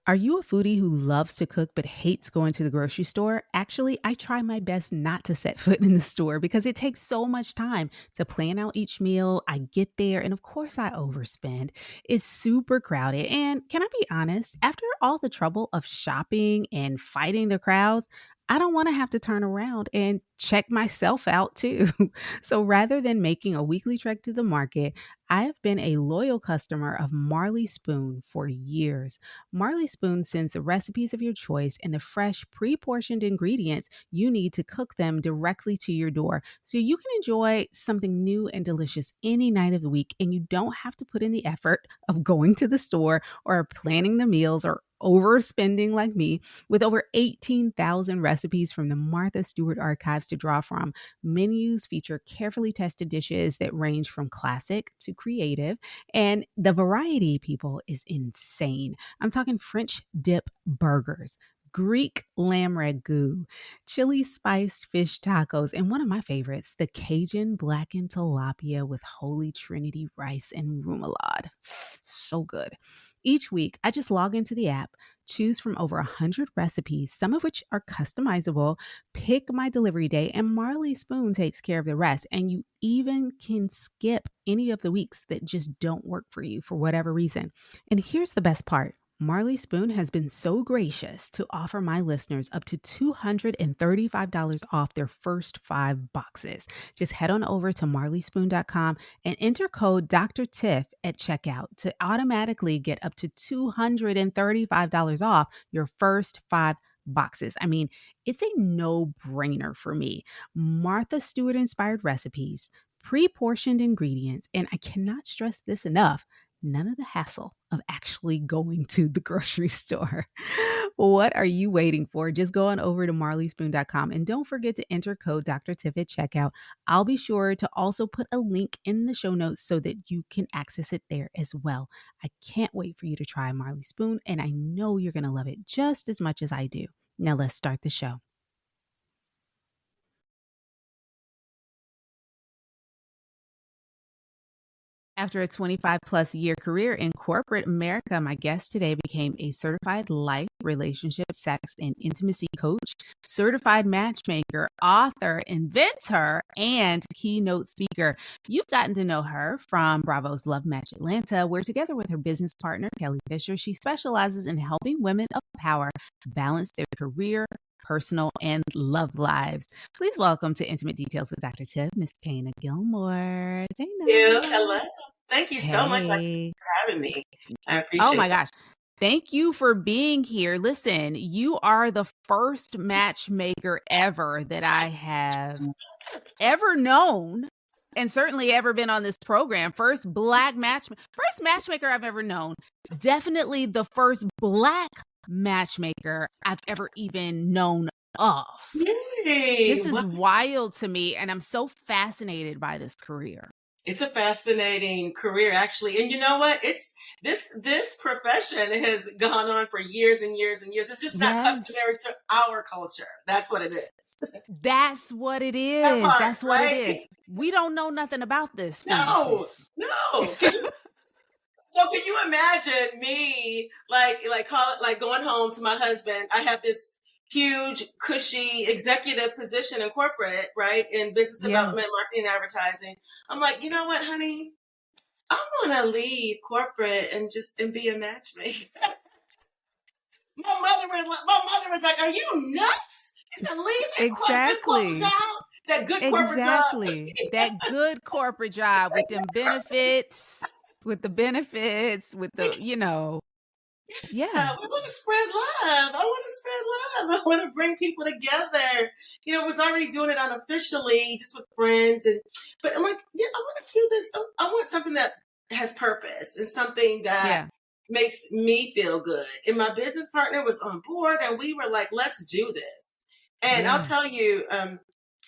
Are you a foodie who loves to cook but hates going to the grocery store? Actually, I try my best not to set foot in the store because it takes so much time to plan out each meal. I get there and of course I overspend. It's super crowded. And can I be honest? After all the trouble of shopping and fighting the crowds, I don't want to have to turn around and check myself out too. So rather than making a weekly trek to the market, I have been a loyal customer of Marley Spoon for years. Marley Spoon sends the recipes of your choice and the fresh, pre portioned ingredients you need to cook them directly to your door so you can enjoy something new and delicious any night of the week. And you don't have to put in the effort of going to the store or planning the meals or overspending like me. With over 18,000 recipes from the Martha Stewart archives to draw from, menus feature carefully tested dishes that range from classic to creative, and the variety, people, is insane. I'm talking French dip burgers, Greek lamb ragu, chili spiced fish tacos, and one of my favorites, the Cajun blackened tilapia with Holy Trinity rice and remoulade. So good. Each week, I just log into the app, choose from over 100 recipes, some of which are customizable, pick my delivery day, and Marley Spoon takes care of the rest. And you even can skip any of the weeks that just don't work for you for whatever reason. And here's the best part. Marley Spoon has been so gracious to offer my listeners up to $235 off their first 5 boxes. Just head on over to marleyspoon.com and enter code Dr. Tiff at checkout to automatically get up to $235 off your first 5 boxes. I mean, it's a no-brainer for me. Martha Stewart inspired recipes, pre-portioned ingredients, and I cannot stress this enough, none of the hassle of actually going to the grocery store. What are you waiting for? Just go on over to marleyspoon.com and don't forget to enter code Dr. Tiff at checkout. I'll be sure to also put a link in the show notes so that you can access it there as well. I can't wait for you to try Marley Spoon, and I know you're going to love it just as much as I do. Now let's start the show. After a 25 plus year career in corporate America, my guest today became a certified life, relationship, sex, and intimacy coach, certified matchmaker, author, inventor, and keynote speaker. You've gotten to know her from Bravo's Love Match Atlanta, where together with her business partner, Kelly Fisher, she specializes in helping women of power balance their career, personal, and love lives. Please welcome to Intimate Details with Dr. Tiff, Miss Tana Gilmore. You. Tana. Hello. Thank you so much for Hey. having me. I Oh appreciate my that. gosh. Thank you for being here. Listen, you are the first matchmaker ever that I have ever known, and certainly ever been on this program. First matchmaker I've ever known. Definitely the first Black matchmaker I've ever even known of. Yay. This is wild to me, and I'm so fascinated by this career. It's a fascinating career, actually. And you know what? It's this profession has gone on for years and years and years. It's just not Yes. customary to our culture. That's what it is. That's what it is. That part, That's what it right? is. We don't know nothing about this No, foolishness. no. So can you imagine me like going home to my husband? I have this huge, cushy executive position in corporate, right? In business Yes. development, marketing, and advertising. I'm like, you know what, honey? I want to leave corporate and be a matchmaker. My mother was like, "Are you nuts? You can leave that good corporate Exactly. job, that good corporate job." Exactly. That good corporate job with them benefits, with the, yeah. We want to spread love. I want to spread love. I want to bring people together. You know, I was already doing it unofficially, just with friends, but I'm like, yeah, I want to do this. I want something that has purpose and something that Yeah. makes me feel good. And my business partner was on board, and we were like, let's do this. And I'll Yeah. tell you,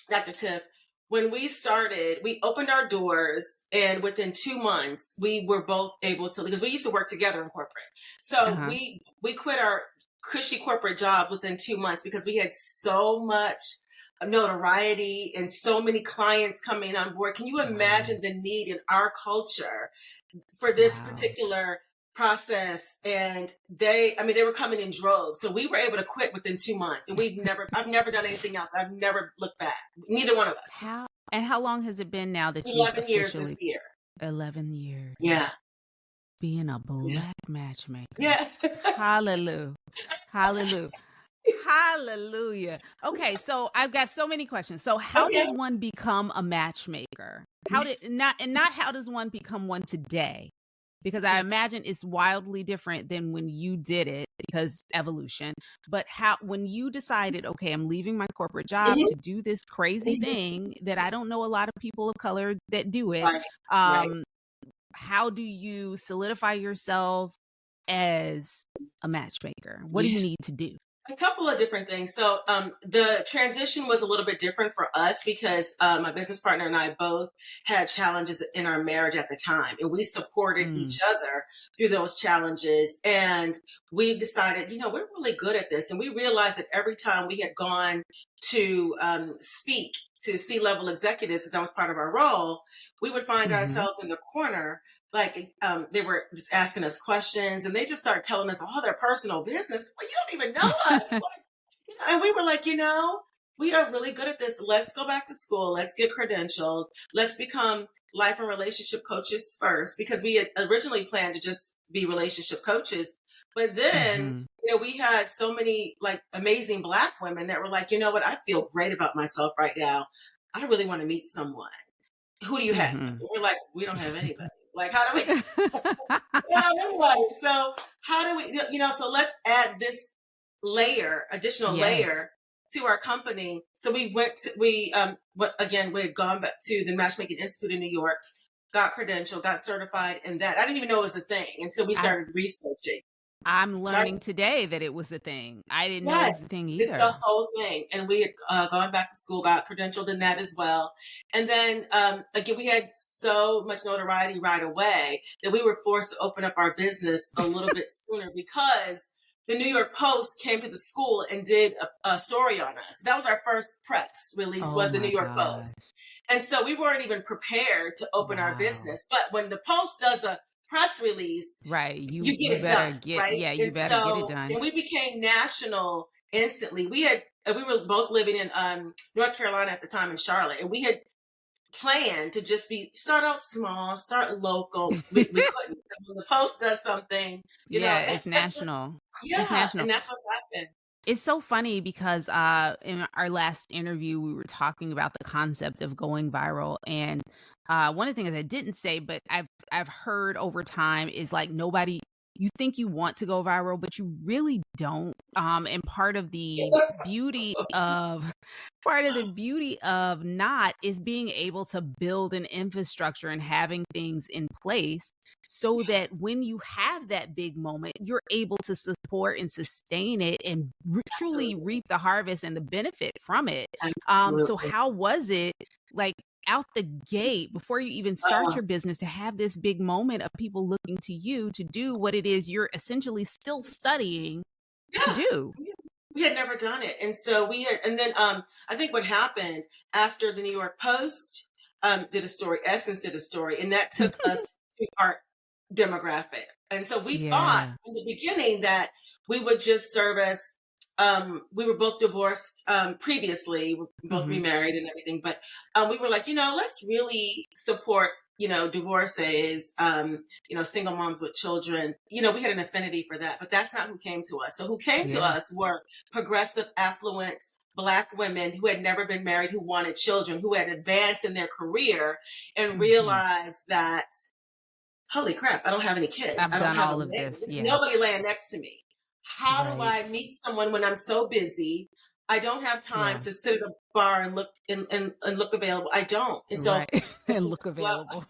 Dr. Tiff, when we started, we opened our doors, and within 2 months, we were both able to, because we used to work together in corporate. So Uh-huh. we quit our cushy corporate job within 2 months because we had so much notoriety and so many clients coming on board. Can you imagine the need in our culture for this Wow. particular process, and they were coming in droves. So we were able to quit within 2 months, and I've never done anything else. I've never looked back. Neither one of us. How long has it been now that you've 11 years officially this year. 11 years Yeah. being a Yeah. black matchmaker? Yeah. Hallelujah. Hallelujah. Hallelujah. Okay, so I've got so many questions. So how Okay. does one become a matchmaker? How did not how does one become one today? Because I Yeah. imagine it's wildly different than when you did it because evolution. But how when you decided, okay, I'm leaving my corporate job Mhm, to do this crazy mhm. thing that I don't know a lot of people of color that do it, Right. Right. um, how do you solidify yourself as a matchmaker? What do Yeah. you need to do? A couple of different things. So the transition was a little bit different for us because my business partner and I both had challenges in our marriage at the time, and we supported Mm. each other through those challenges. And we decided, we're really good at this, and we realized that every time we had gone to speak to C-level executives, as that was part of our role, we would find Mhm. ourselves in the corner. Like they were just asking us questions, and they just started telling us all their personal business. Well, you don't even know us. And we were like, we are really good at this. Let's go back to school. Let's get credentialed. Let's become life and relationship coaches first, because we had originally planned to just be relationship coaches. But then, Mhm. we had so many like amazing Black women that were like, you know what? I feel great about myself right now. I really want to meet someone. Who do you have? Mhm. We're like, we don't have anybody. Like, how do we? Yeah, anybody. So how do we, so let's add this additional Yes. layer to our company. So we had gone back to the Matchmaking Institute in New York, got credentialed, got certified in that. I didn't even know it was a thing until we I started researching. I'm Sorry. learning today that it was a thing. I didn't know it Yes, was a thing it's the either. whole thing. And we had gone back to school, got credentialed in that as well. And then again, we had so much notoriety right away that we were forced to open up our business a little bit sooner because the New York Post came to the school and did a story on us. That was our first press release, Oh was the my New York gosh. Post. And so we weren't even prepared to open our Wow. business. But when the Post does a press release, Right. you You get it done, better get right? yeah, And you better get it so, done. and we became national instantly. We were both living in North Carolina at the time, in Charlotte, and we had planned to just start out small, start local. We couldn't, because when the Post does something, Yeah, it's national. It's yeah, national. and that's what happened. It's so funny because in our last interview we were talking about the concept of going viral, and one of the things I didn't say but I've heard over time is like nobody you think you want to go viral but you really don't, and part of the beauty of not is being able to build an infrastructure and having things in place so that Yes, when you have that big moment, you're able to support and sustain it and truly absolutely, reap the harvest and the benefit from it. So absolutely. how was it like out the gate before you even start Uh, your business to have this big moment of people looking to you to do what it is you're essentially still studying to yeah, do? we had never done it, and so and then I think what happened after the New York Post did a story, Essence did a story, and that took us to our demographic. And so we thought Yeah. in the beginning that we would just service. We were both divorced previously, we both Mhm. remarried and everything, but we were like, let's really support, divorcees, single moms with children. We had an affinity for that, but that's not who came to us. So who came to Yeah. us were progressive, affluent Black women who had never been married, who wanted children, who had advanced in their career and Mhm. realized that, holy crap, I don't have any kids. I've I don't done have a all of man. this. There's Yeah. nobody laying next to me. How do Right. I meet someone when I'm so busy? I don't have time Yeah. to sit at a bar and look available. I don't. And so Right. I And said, look available.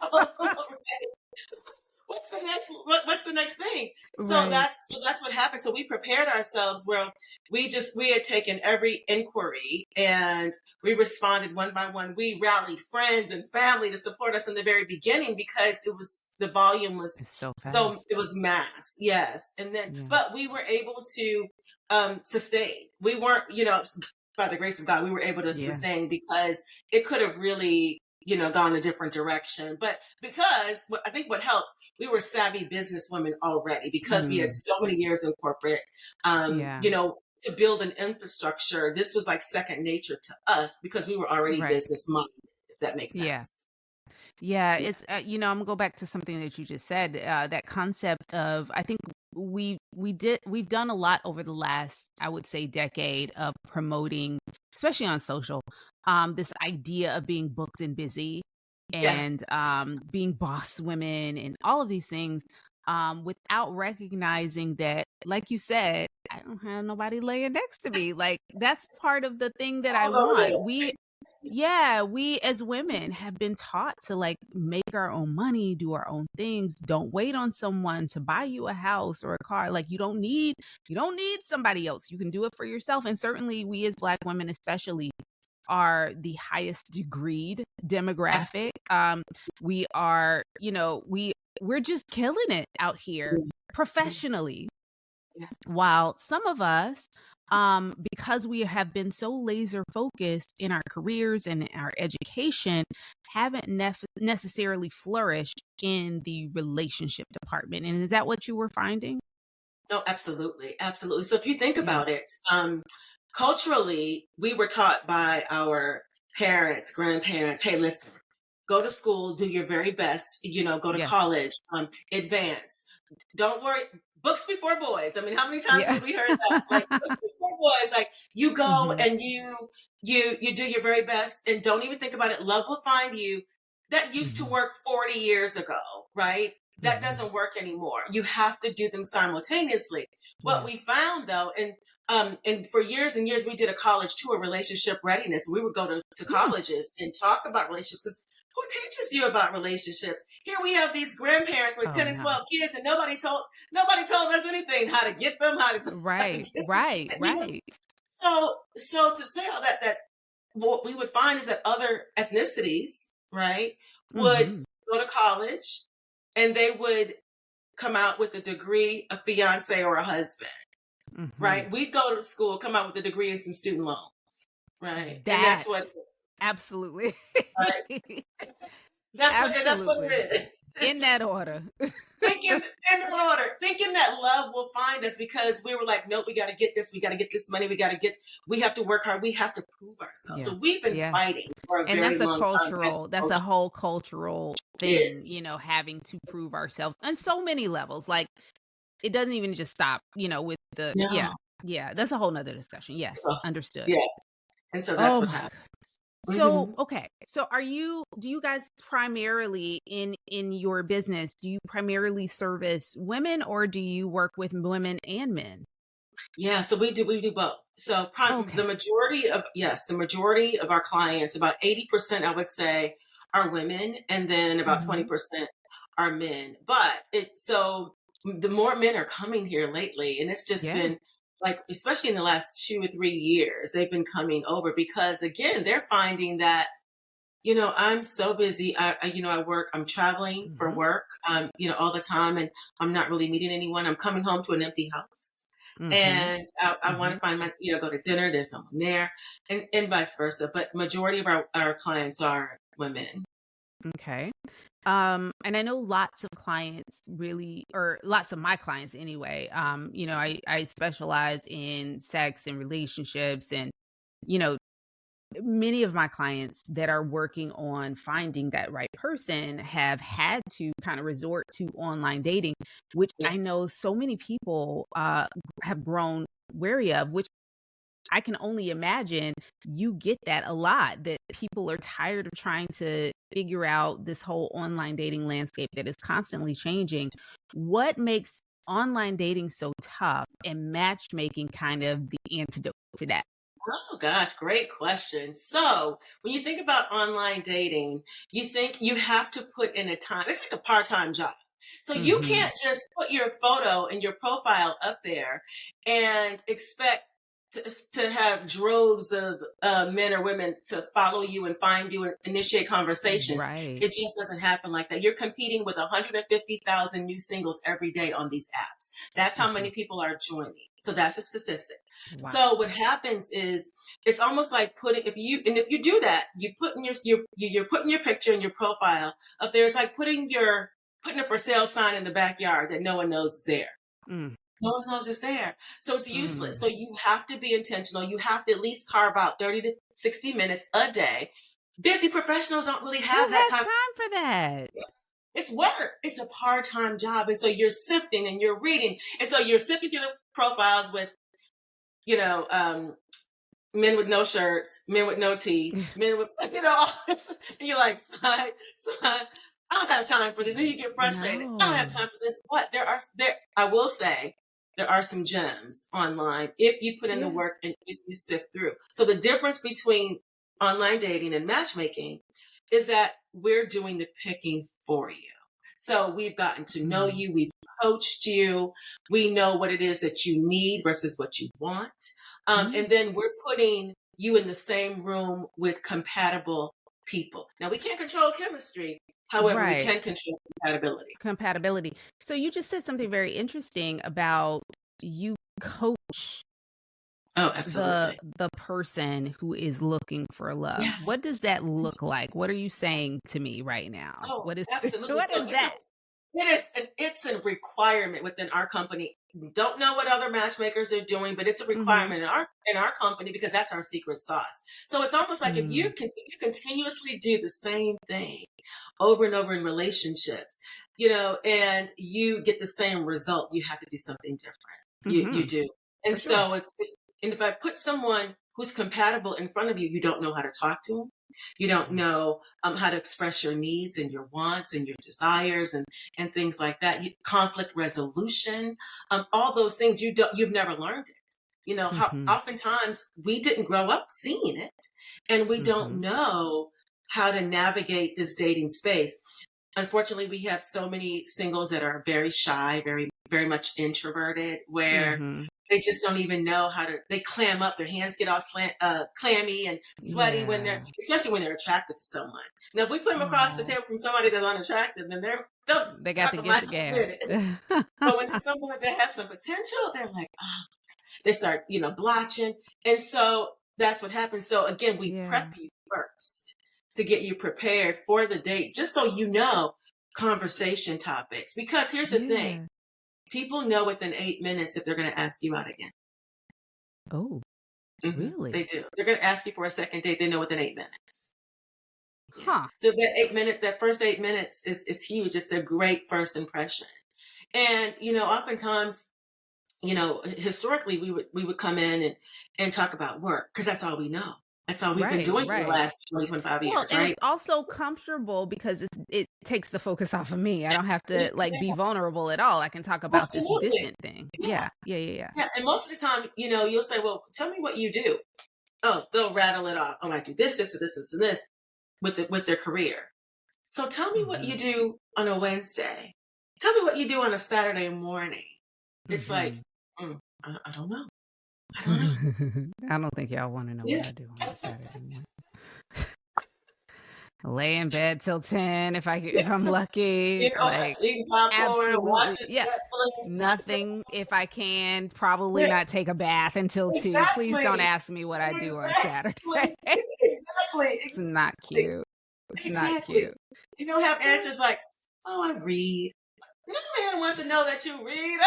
what's the next what's the next thing? So Right. that's what happened. So we prepared ourselves. Well, we had taken every inquiry and we responded one by one. We rallied friends and family to support us in the very beginning because the volume was It's so so, fast. it was mass. Yes. And then Yeah. but we were able to sustain. We weren't, by the grace of God, we were able to Yeah. sustain because it could have really gone a different direction. But because I think what helps, we were savvy businesswomen already because we had Mm, so many years in corporate, yeah. to build an infrastructure. This was like second nature to us because we were already Right. business minded, if that makes Yeah. sense. Yeah, Yeah. it's I'm gonna go back to something that you just said. That concept of I think we've done a lot over the last, I would say, decade of promoting, especially on social, this idea of being booked and busy Yeah. and being boss women and all of these things, without recognizing that, like you said, I don't have nobody laying next to me. Like that's part of the thing that I All over want. there. Yeah, we as women have been taught to like make our own money, do our own things. Don't wait on someone to buy you a house or a car. Like you don't need somebody else. You can do it for yourself. And certainly we as Black women especially are the highest degreed demographic. We are, we're just killing it out here Absolutely. professionally, Yeah. while some of us, because we have been so laser focused in our careers and in our education, haven't necessarily flourished in the relationship department. And is that what you were finding? No, absolutely, absolutely. So if you think Yeah. about it, culturally, we were taught by our parents, grandparents, hey, listen, go to school, do your very best, go to Yes. college, advance. Don't worry, books before boys. I mean, how many times Yeah. have we heard that? Like books before boys, like you go Hmm. and you do your very best and don't even think about it. Love will find you. That used to Hmm. work 40 years ago, right? That Hmm. doesn't work anymore. You have to do them simultaneously. What Yeah. we found though, and for years and years we did a college tour, relationship readiness. We would go to Mm. colleges and talk about relationships because who teaches you about relationships? Here we have these grandparents with Oh 10 and no. 12 kids, and nobody told us anything, how to get them, how to Right. get Right. them, Right. So to say all that what we would find is that other ethnicities, right, would Hmm. go to college and they would come out with a degree, a fiance or a husband, Hmm. right? We'd go to school, come out with a degree and some student loans, right? And that's That what, absolutely. right? That's what Absolutely. it In is. that order. Thinking in that order, thinking that love will find us because we were like, nope, we got to get this money, we have to work hard, we have to prove ourselves. Yeah. So we've been Yeah. fighting for a And very long time as that's a culture whole cultural thing, is. having to prove ourselves on so many levels. Like it doesn't even just stop, with the yeah. No, Yeah. That's a whole nother discussion. Yes. so, Understood. yes, and so that's Oh what my happened. goodness. So, Hmm. okay. So do you guys primarily in your business, do you primarily service women or do you work with women and men? Yeah, so we do both. So Okay. the majority of our clients, about 80%, I would say, are women, and then about Mhm. 20% are men. But the more men are coming here lately, and it's just Yeah. been like, especially in the last 2 or 3 years, they've been coming over because again, they're finding that I'm so busy. I work, I'm traveling for Mhm. work, all the time, and I'm not really meeting anyone. I'm coming home to an empty house. Mhm. And I want Mhm. to find go to dinner, there's someone there, and vice versa. But majority of our clients are women. Okay. And I know lots of clients really, or lots of my clients anyway. I specialize in sex and relationships, and you know, many of my clients that are working on finding that right person have had to kind of resort to online dating, which Yeah. I know so many people have grown wary of, which I can only imagine you get that a lot, that people are tired of trying to figure out this whole online dating landscape that is constantly changing. What makes online dating so tough and matchmaking kind of the antidote to that? Oh gosh, great question. So when you think about online dating, you think you have to put in a time. It's like a part-time job. So you Mhm. can't just put your photo and your profile up there and expect to have droves of men or women to follow you and find you and initiate conversations. Right. It just doesn't happen like that. You're competing with 150,000 new singles every day on these apps. That's how many Mhm. people are joining. So that's a statistic. Wow. So what happens is it's almost like putting if you do that, you put in you're putting your picture in your profile up there. It's like putting a for sale sign in the backyard that no one knows is there. Mm, No one knows it's there. So it's useless. mm. So you have to be intentional. You have to at least carve out 30 to 60 minutes a day. Busy professionals don't really Who have that has time. time for that? It's work. It's a part-time job. And so you're sifting and you're reading. And so you're sifting through the profiles with, you know, men with no shirts, men with no teeth, men with, all this. And you're like, son, I don't have time for this. And you get frustrated. I don't have No. time for this. But I will say, there are some gems online if you put in the Yeah. work and if you sift through. So the difference between online dating and matchmaking is that we're doing the picking for you. So we've gotten to know Mm. you, we've coached you, we know what it is that you need versus what you want. Mm. And then we're putting you in the same room with compatible people. Now, we can't control chemistry. However, we Right. can control compatibility. Compatibility. So you just said something very interesting about you coach Oh, the absolutely. the person who is looking for love. Yeah. What does that look like? What are you saying to me right now? Oh, What is absolutely. what So is that? it's a requirement within our company. Don't know what other matchmakers are doing, but it's a Mhm. requirement in our company because that's our secret sauce. So it's almost like Mm. if you continuously do the same thing over and over in relationships, and you get the same result, you have to do something different. You Mhm. do. For And sure. so it's and if I put someone who's compatible in front of you, you don't know how to talk to them. You don't Mm. know how to express your needs and your wants and your desires and things like that. Conflict resolution, all those things you've never learned it. How Mhm. oftentimes we didn't grow up seeing it, and we don't Mhm. know how to navigate this dating space. Unfortunately, we have so many singles that are very shy, very, very much introverted, where Mhm. they just don't even know how to, they clam up, their hands get all clammy and sweaty Yeah. especially when they're attracted to someone. Now, if we put them across the Oh, table from somebody that's unattractive, then they'll they got talk to a get mile the a gas. minute. But when it's someone that has some potential, they're like, oh, they start, blotching. And so that's what happens. So again, we prep Yeah. you first to get you prepared for the date, just so conversation topics. Because here's the thing, Yeah. people know within 8 minutes if they're going to ask you out again. Oh, They really? do. They're going to ask you for a second date. They know within 8 minutes. Yeah. Huh. So that first 8 minutes is huge. It's a great first impression. And, oftentimes, historically we would come in and talk about work because that's all we know. That's all we've been Right, doing for the right. last 20, 25 Well, years, and it's right? also comfortable because it takes the focus off of me. I don't have to like be Yeah, vulnerable at all. I can talk about this absolutely. distant thing. Yeah. Yeah. Yeah, yeah, yeah. Yeah. And most of the time, you'll say, well, tell me what you do. Oh, they'll rattle it off. Oh, I do this, this, and this, and this with their career. So tell me what you Mhm. do on a Wednesday. Tell me what you do on a Saturday morning. It's like, Mhm. I don't know. I don't know. I don't think y'all want to know what Yeah. I do on a Saturday morning. Lay in bed till 10 if I'm lucky. Like Eating popcorn, absolutely. watching Yeah. Netflix. Nothing if I can. Probably Yeah, not take a bath until 2. Please don't exactly. ask me what I do on Saturday. Exactly. Exactly. It's not Exactly. cute. It's not Exactly. cute. You don't have answers like, "Oh, I read." No man wants to know that you read.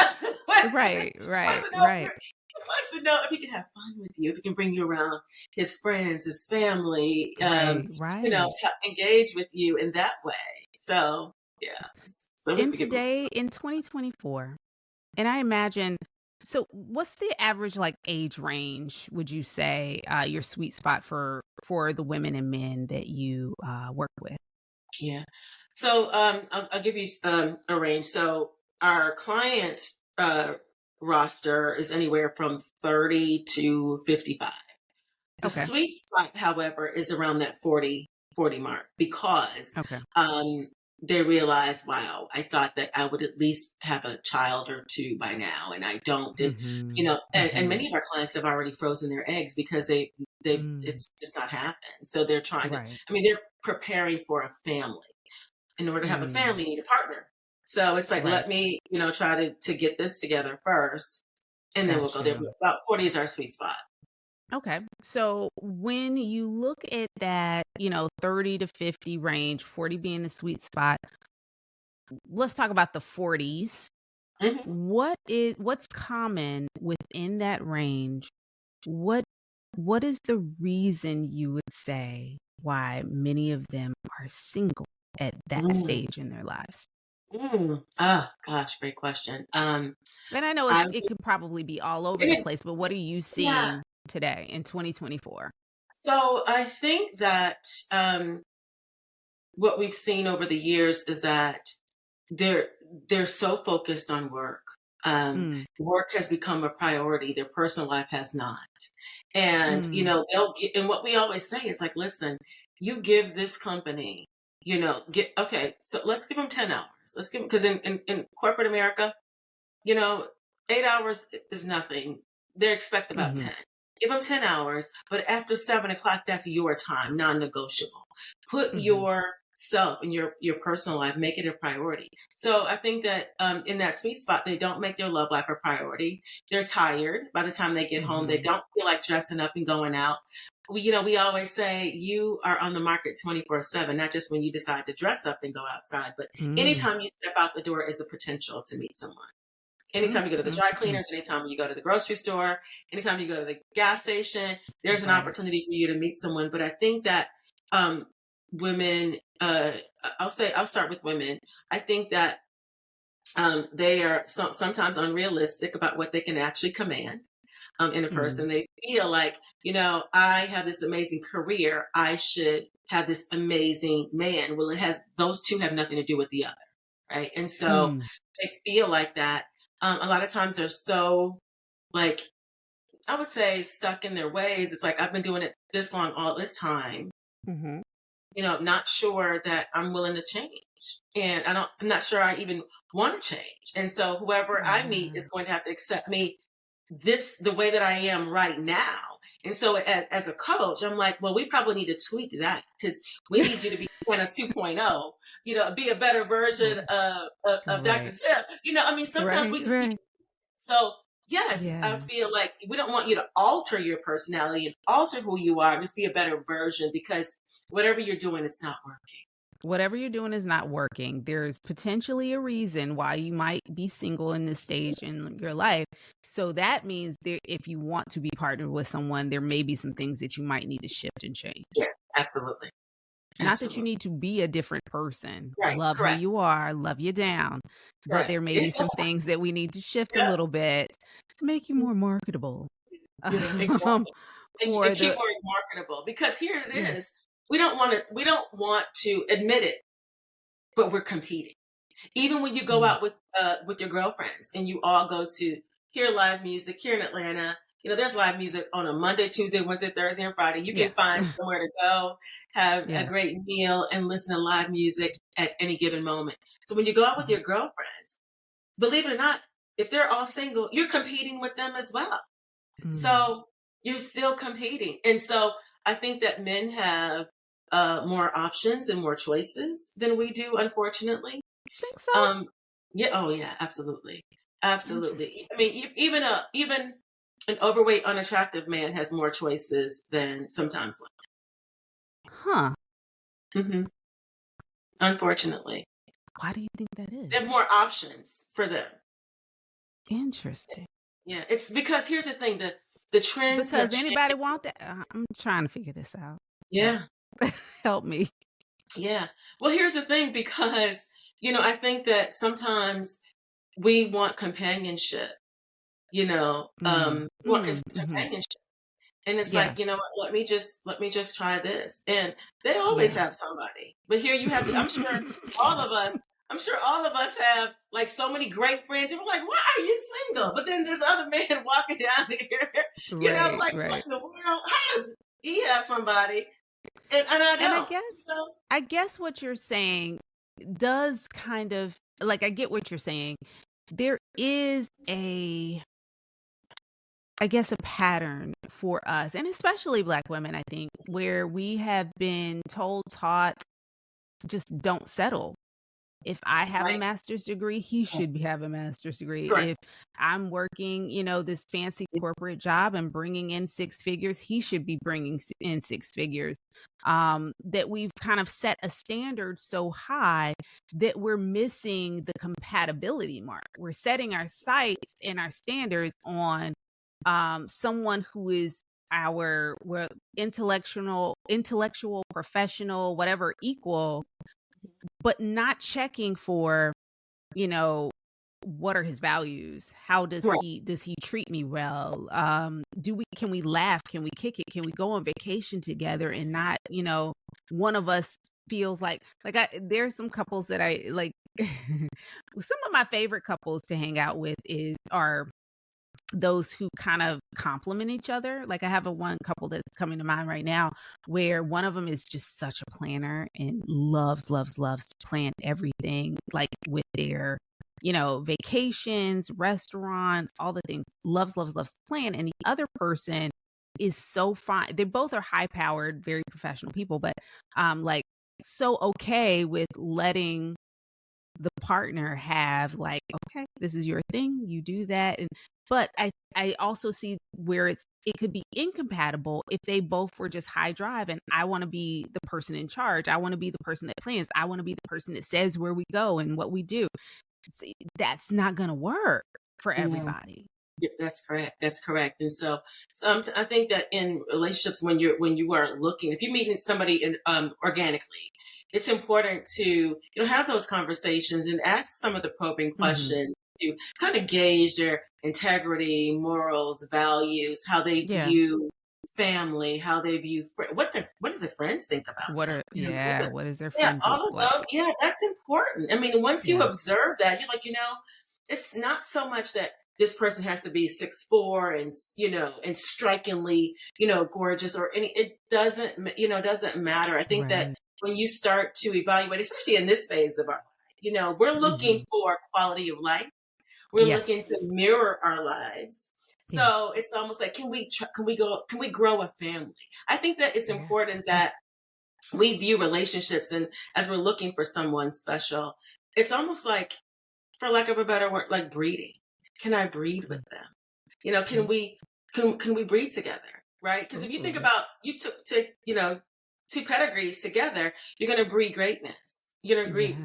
Right, He wants right, to know if right, he wants to know if he can have fun with you, if he can bring you around his friends, his family, right, right. engage with you in that way. So yeah. So we In forgive them. today, in 2024, and I imagine what's the average, like, age range, would you say, your sweet spot for the women and men that you, work with? Yeah. So I'll give you a range. So our client uh, roster is anywhere from 30 to 55. The Okay, sweet spot, however, is around that 40 mark because okay. um, they realize, wow, I thought that I would at least have a child or two by now, and I don't. And Mhm, and mhm. many of our clients have already frozen their eggs because they Mm, it's just not happened. So they're trying to. right. I mean, they're preparing for a family. In order to have a Mm, family, you need a partner. So it's like, right. let me, try to get this together first. and then we'll Got go there. you. But about 40 is our sweet spot. Okay. So when you look at that, 30 to 50 range, 40 being the sweet spot, let's talk about the 40s. Mhm. What's common within that range? What what is the reason you would say why many of them are single at that Mm, stage in their lives? Ah, gosh, great question. And I know I it could probably be all over the it, place, but what are you yeah. seeing today in 2024? So I think that what we've seen over the years is that they're they're so focused on work. Mm, Work has become a priority. Their personal life has not. And mm, they'll get. And what we always say is like, listen, you give this company, get okay. So let's give them 10 hours. Let's give them because in corporate America, you know, 8 hours is nothing. They expect about mhm, 10. Give them 10 hours, but after 7 o'clock, that's your time, non negotiable. Put mhm, yourself and your personal life, make it a priority. So I think that in that sweet spot, they don't make their love life a priority. They're tired by the time they get home. They mhm, don't feel like dressing up and going out. We always say you are on the market 24/7, not just when you decide to dress up and go outside, but mm, anytime you step out the door is a potential to meet someone. mm, Anytime you go to the mm, dry mm. cleaners, anytime you go to the grocery store, anytime you go to the gas station, there's an Right. opportunity for you to meet someone. But I think that um, women, I'll start with women. I think that they are sometimes unrealistic about what they can actually command in a Mm, person. They feel like, I have this amazing career. I should have this amazing man. Well, those two have nothing to do with the other, right? And so mm, they feel like that. A lot of times they're so like I would say stuck in their ways. It's like I've been doing it this long, all this time. mhm, Not sure that I'm willing to change, and I'm not sure I even want to change. And so whoever I meet yeah. is going to have to accept me the way that I am right now. And so as a coach, I'm like, well, we probably need to tweak that because we need you to be kind of 2.0, be a better version of Dr. Right. Tip. I mean, sometimes Right, we just need. right. So, yes, I Yeah. feel like we don't want you to alter your personality and alter who you are, just be a better version because whatever you're doing, it's not working. Whatever you're doing is not working. There's potentially a reason why you might be single in this stage in your life. So that means if you want to be partnered with someone, there may be some things that you might need to shift and change. Yeah, absolutely. Not that you Absolutely. need to be a different person. Right. Love who Correct. you are, love you down. But Correct. there may be some things that we need to shift a Yeah. little bit to make you more marketable. Yeah, Um, exactly. And for keep the more marketable because here it yeah. is. We don't want to admit it, but we're competing. Even when you go Mm, out with your girlfriends and you all go to hear live music here in Atlanta, there's live music on a Monday, Tuesday, Wednesday, Thursday, and Friday. You can yes. find somewhere to go, have a Yeah. great meal, and listen to live music at any given moment. So when you go out with Mhm. your girlfriends, believe it or not, if they're all single, you're competing with them as well. Mm. So you're still competing. And so I think that men have more options and more choices than we do, unfortunately. Think so? um, yeah, oh yeah, absolutely. Interesting. Absolutely. I mean, even an overweight, unattractive man has more choices than sometimes Huh. women. Unfortunately. Why do you think that They have is? more options for them. Interesting. Yeah. It's because here's the thing, the trends have Because changed. anybody want that? I'm trying to figure this out. Help. Yeah. Help me. Yeah. Well, here's the thing, because, I think that sometimes we want companionship, Mm. we want Mm. Mhm. companionship. And it's Yeah. like, what, let me just try this. And they always Yeah. have somebody. But here you have all of us, I'm sure all of us have like so many great friends. And we're like, why are you single? But then this other man walking down here, I'm Right, like, what right. in the world? How does he have somebody? And I And don't. So I guess what you're saying does kind of like I get what you're saying. There is I guess a pattern for us, and especially Black women, I think, where we have been told, taught, just don't settle. If I have a Right. master's degree, he should have a master's degree. Correct. If I'm working, this fancy corporate job and bringing in six figures, he should be bringing in six figures. That we've kind of set a standard so high that we're missing the compatibility mark. We're setting our sights and our standards on someone who is our intellectual, professional, whatever equal, but not checking for, you know, what are his values? How Right. does he treat me well? Can we laugh? Can we kick it? Can we go on vacation together and not, one of us feels there's some couples that I like. Some of my favorite couples to hang out with are those who kind of complement each other. Like I have a one couple that's coming to mind right now where one of them is just such a planner and loves to plan everything, like with their, vacations, restaurants, all the things, loves to plan. And the other person is so fine. They both are high powered, very professional people, but like so okay with letting the partner have like, okay, this is your thing, you do that. And but I also see where it could be incompatible if they both were just high drive and I want to be the person in charge. I want to be the person that plans. I want to be the person that says where we go and what we do. See, that's not going to work for Yeah. everybody. Yeah, that's correct. That's correct. And so, I think that in relationships, when you are looking, if you're meeting somebody organically, it's important to have those conversations and ask some of the probing Hmm. questions to kind of gauge their integrity, morals, values, how they Yeah. view family, how they view what does their friends think about them. What does their Yeah, friend group all of those. like? Yeah, that's important. I mean, once you Yeah. observe that, you're like, it's not so much that this person has to be 6'4" and and strikingly gorgeous or any. It doesn't doesn't matter. I think that Right. when you start to evaluate, especially in this phase of our life, we're looking Hmm. for quality of life. We're looking to Yes. mirror our lives. Yeah. So it's almost like, can we grow a family? I think that it's Yeah. important that we view relationships, and as we're looking for someone special, it's almost like, for lack of a better word, like breeding. Can I breed with Mhm. them? Can Yeah. we breed together? Right? Because if you think Ooh. about, you took two pedigrees together, you're going to breed greatness. You're going to breed.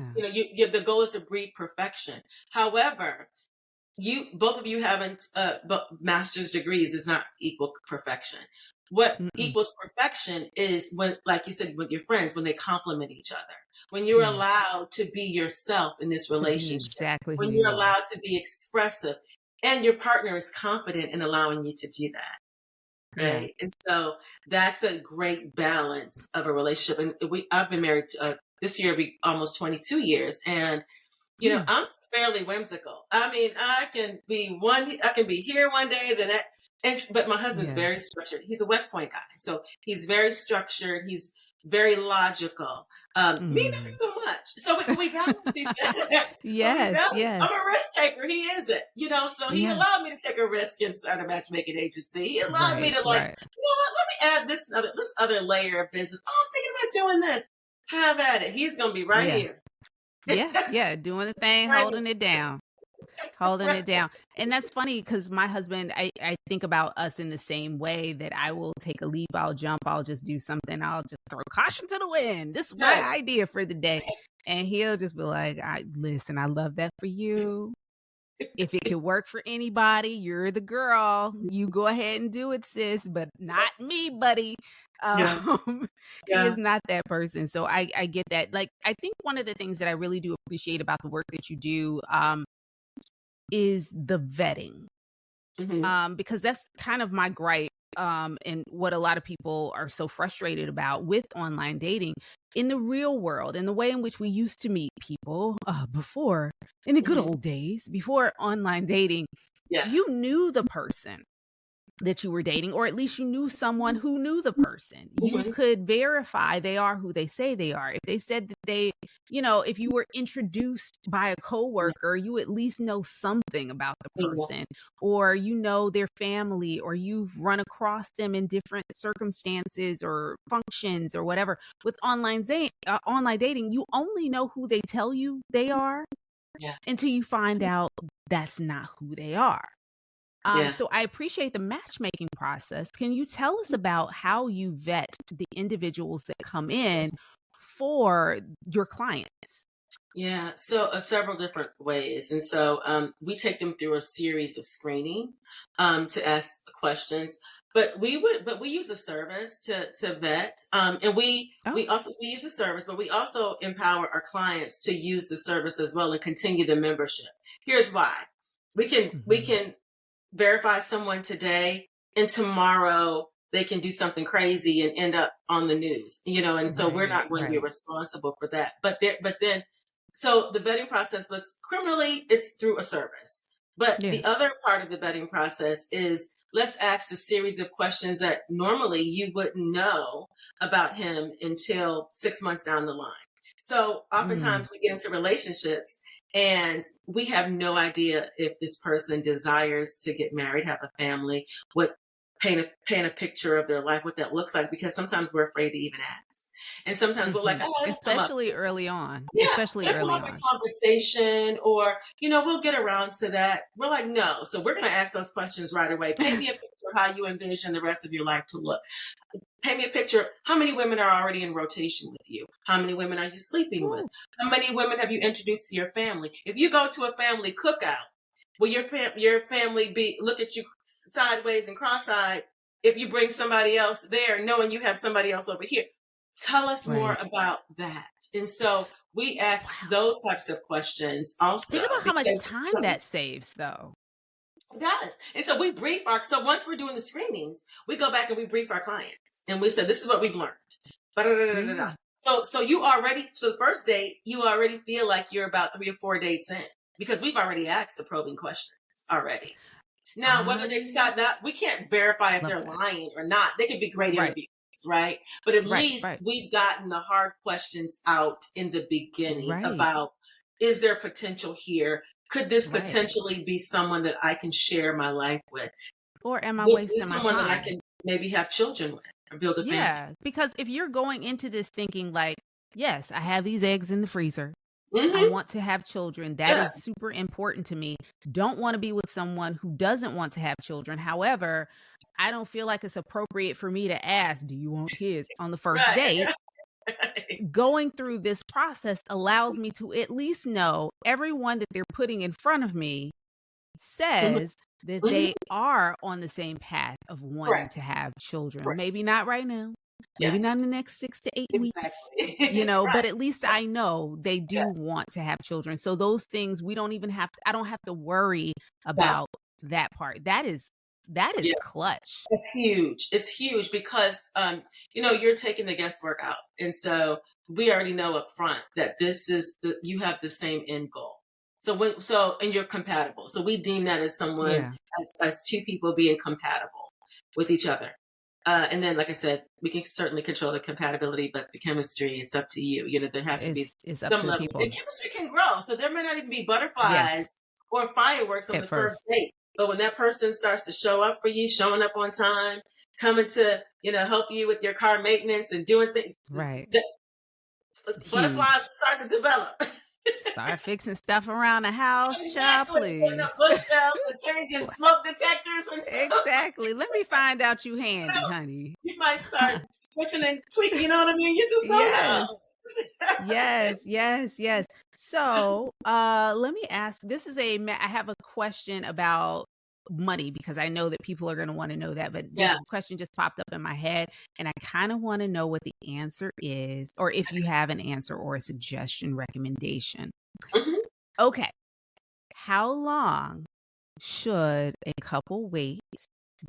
Yeah. The goal is to breed perfection. However, you both of you haven't but master's degrees is not equal perfection. What Mm-mm. equals perfection is when, like you said, with your friends, when they complement each other, when you're Yeah. allowed to be yourself in this To be relationship, exactly who when you you're are. allowed to be expressive, and your partner is confident in allowing you to do that. Yeah. Right. And so that's a great balance of a relationship. And I've been married this year, be almost 22 years. And Mm. I'm fairly whimsical. I mean, I can be here one day, but my husband's Yeah. very structured. He's a West Point guy, so he's very structured. He's very logical. Me, not Mm. so much. So we balance each other. We Yes, balance. I'm a yes. risk taker. He isn't. So he Yeah. allowed me to take a risk inside a matchmaking agency. He allowed me Right, to, like, right. let me add this other layer of business. Oh, I'm thinking about doing this. Have at it. He's gonna be right Yeah. here. Yeah, yeah, doing the thing, Right. holding it down. Holding it down. And that's funny because my husband, I think about us in the same way that I will take a leap, I'll jump, I'll just do something, I'll just throw caution to the wind. This is my Yes. idea for the day. And he'll just be like, listen, I love that for you. If it can work for anybody, you're the girl. You go ahead and do it, sis, but not me, buddy. Yeah. Um, he Yeah. is not that person. So I get that. Like, I think one of the things that I really do appreciate about the work that you do, is the vetting. Mhm. Because that's kind of my gripe, and what a lot of people are so frustrated about with online dating. In the real world, in the way in which we used to meet people before, in the good Mhm. old days, before online dating, Yeah. you knew the person. that you were dating, or at least you knew someone who knew the person. You Mhm. could verify they are who they say they are. If they said that if you were introduced by a Yeah. coworker, you at least know something about the Yeah. person, or you know their family, or you've run across them in different circumstances or functions or whatever. With online dating, you only know who they tell you they are Yeah. until you find out that's not who they are. Yeah. So I appreciate the matchmaking process. Can you tell us about how you vet the individuals that come in for your clients? Yeah, so several different ways, and so we take them through a series of screening to ask questions. But we use a service to vet, and Oh, we use a service, but we also empower our clients to use the service as well and continue the membership. Here's why: we mhm. can verify someone today, and tomorrow they can do something crazy and end up on the news, and so we're Right, not going to be right. responsible for that. But then so the vetting process looks criminally, it's through a service. But Yeah. the other part of the vetting process is let's ask a series of questions that normally you wouldn't know about him until 6 months down the line. So Mm, oftentimes we get into relationships and we have no idea if this person desires to get married, have a family, what paint a picture of their life, what that looks like, because sometimes we're afraid to even ask. And sometimes we're like, mhm. oh, it'll come up. Especially early on. Yeah, Especially it'll come early up in on. conversation, or we'll get around to that. We're like, no. So we're gonna ask those questions right away. Paint me a picture of how you envision the rest of your life to look. Paint me a picture. How many women are already in rotation with you? How many women are you sleeping with? Ooh, How many women have you introduced to your family? If you go to a family cookout, will your family be look at you sideways and cross-eyed if you bring somebody else there, knowing you have somebody else over here? Tell us more right. about that. And so we ask Wow. those types of questions Think also about how much because time that saves, though. it does. And so we brief so once we're doing the screenings, we go back and we brief our clients and we say, this is what we've learned. Ba-da-da-da-da-da. Yeah. So the first date, you already feel like you're about 3 or 4 dates in because we've already asked the probing questions already. Now, whether they I decide that, we can't verify if love they're that. lying or not. They could be great Right, interviews, right? But at right, least right, we've gotten the hard questions out in the beginning right, about, is there potential here? Could this right. potentially be someone that I can share my life with? Or am I Is wasting this my someone that I time? can maybe have children with or build a family? Yeah, because if you're going into this thinking like, "Yes, I have these eggs in the freezer. I Hmm. want to have children. That is Yes. super important to me. Don't wanna be with someone who doesn't want to have children. However, I don't feel like it's appropriate for me to ask, 'Do you want kids?' on the first Right. date." Right. Going through this process allows me to at least know everyone that they're putting in front of me Hmm. says that Hmm. they are on the same path of wanting to Correct. have children. Correct. Maybe not right now, maybe Yes. not in the next 6 to 8 weeks, Exactly. but Right. at least I know they do Yes. want to have children. So those things we don't even have I don't have to worry Exactly. about that part. That is clutch. It's huge. It's huge because you're taking the guesswork out. And so we already know up front that you have the same end goal. And you're compatible. So we deem that as someone Yeah. as two people being compatible with each other. And then, like I said, we can certainly control the compatibility, but the chemistry, it's up to you. There has to be It's up some to the level, and people. chemistry can grow. So there may not even be Yes, butterflies or fireworks on at the first first. date. But when that person starts to show up for you, showing up on time, coming to, help you with your car maintenance and doing things, Right. the butterflies Huge. start to develop. Start fixing stuff around the house, child, Exactly. Putting up please. bookshelves and changing smoke detectors and stuff. Exactly. Let me find out you handy, honey. You might start switching and tweaking, you know what I mean? You just don't Yes. know. Yes, yes, yes. So, let me ask, this is I have a question about money because I know that people are gonna wanna know that, but this Yeah. question just popped up in my head, and I kinda wanna know what the answer is, or if you have an answer or a suggestion, recommendation. Mhm. Okay. How long should a couple wait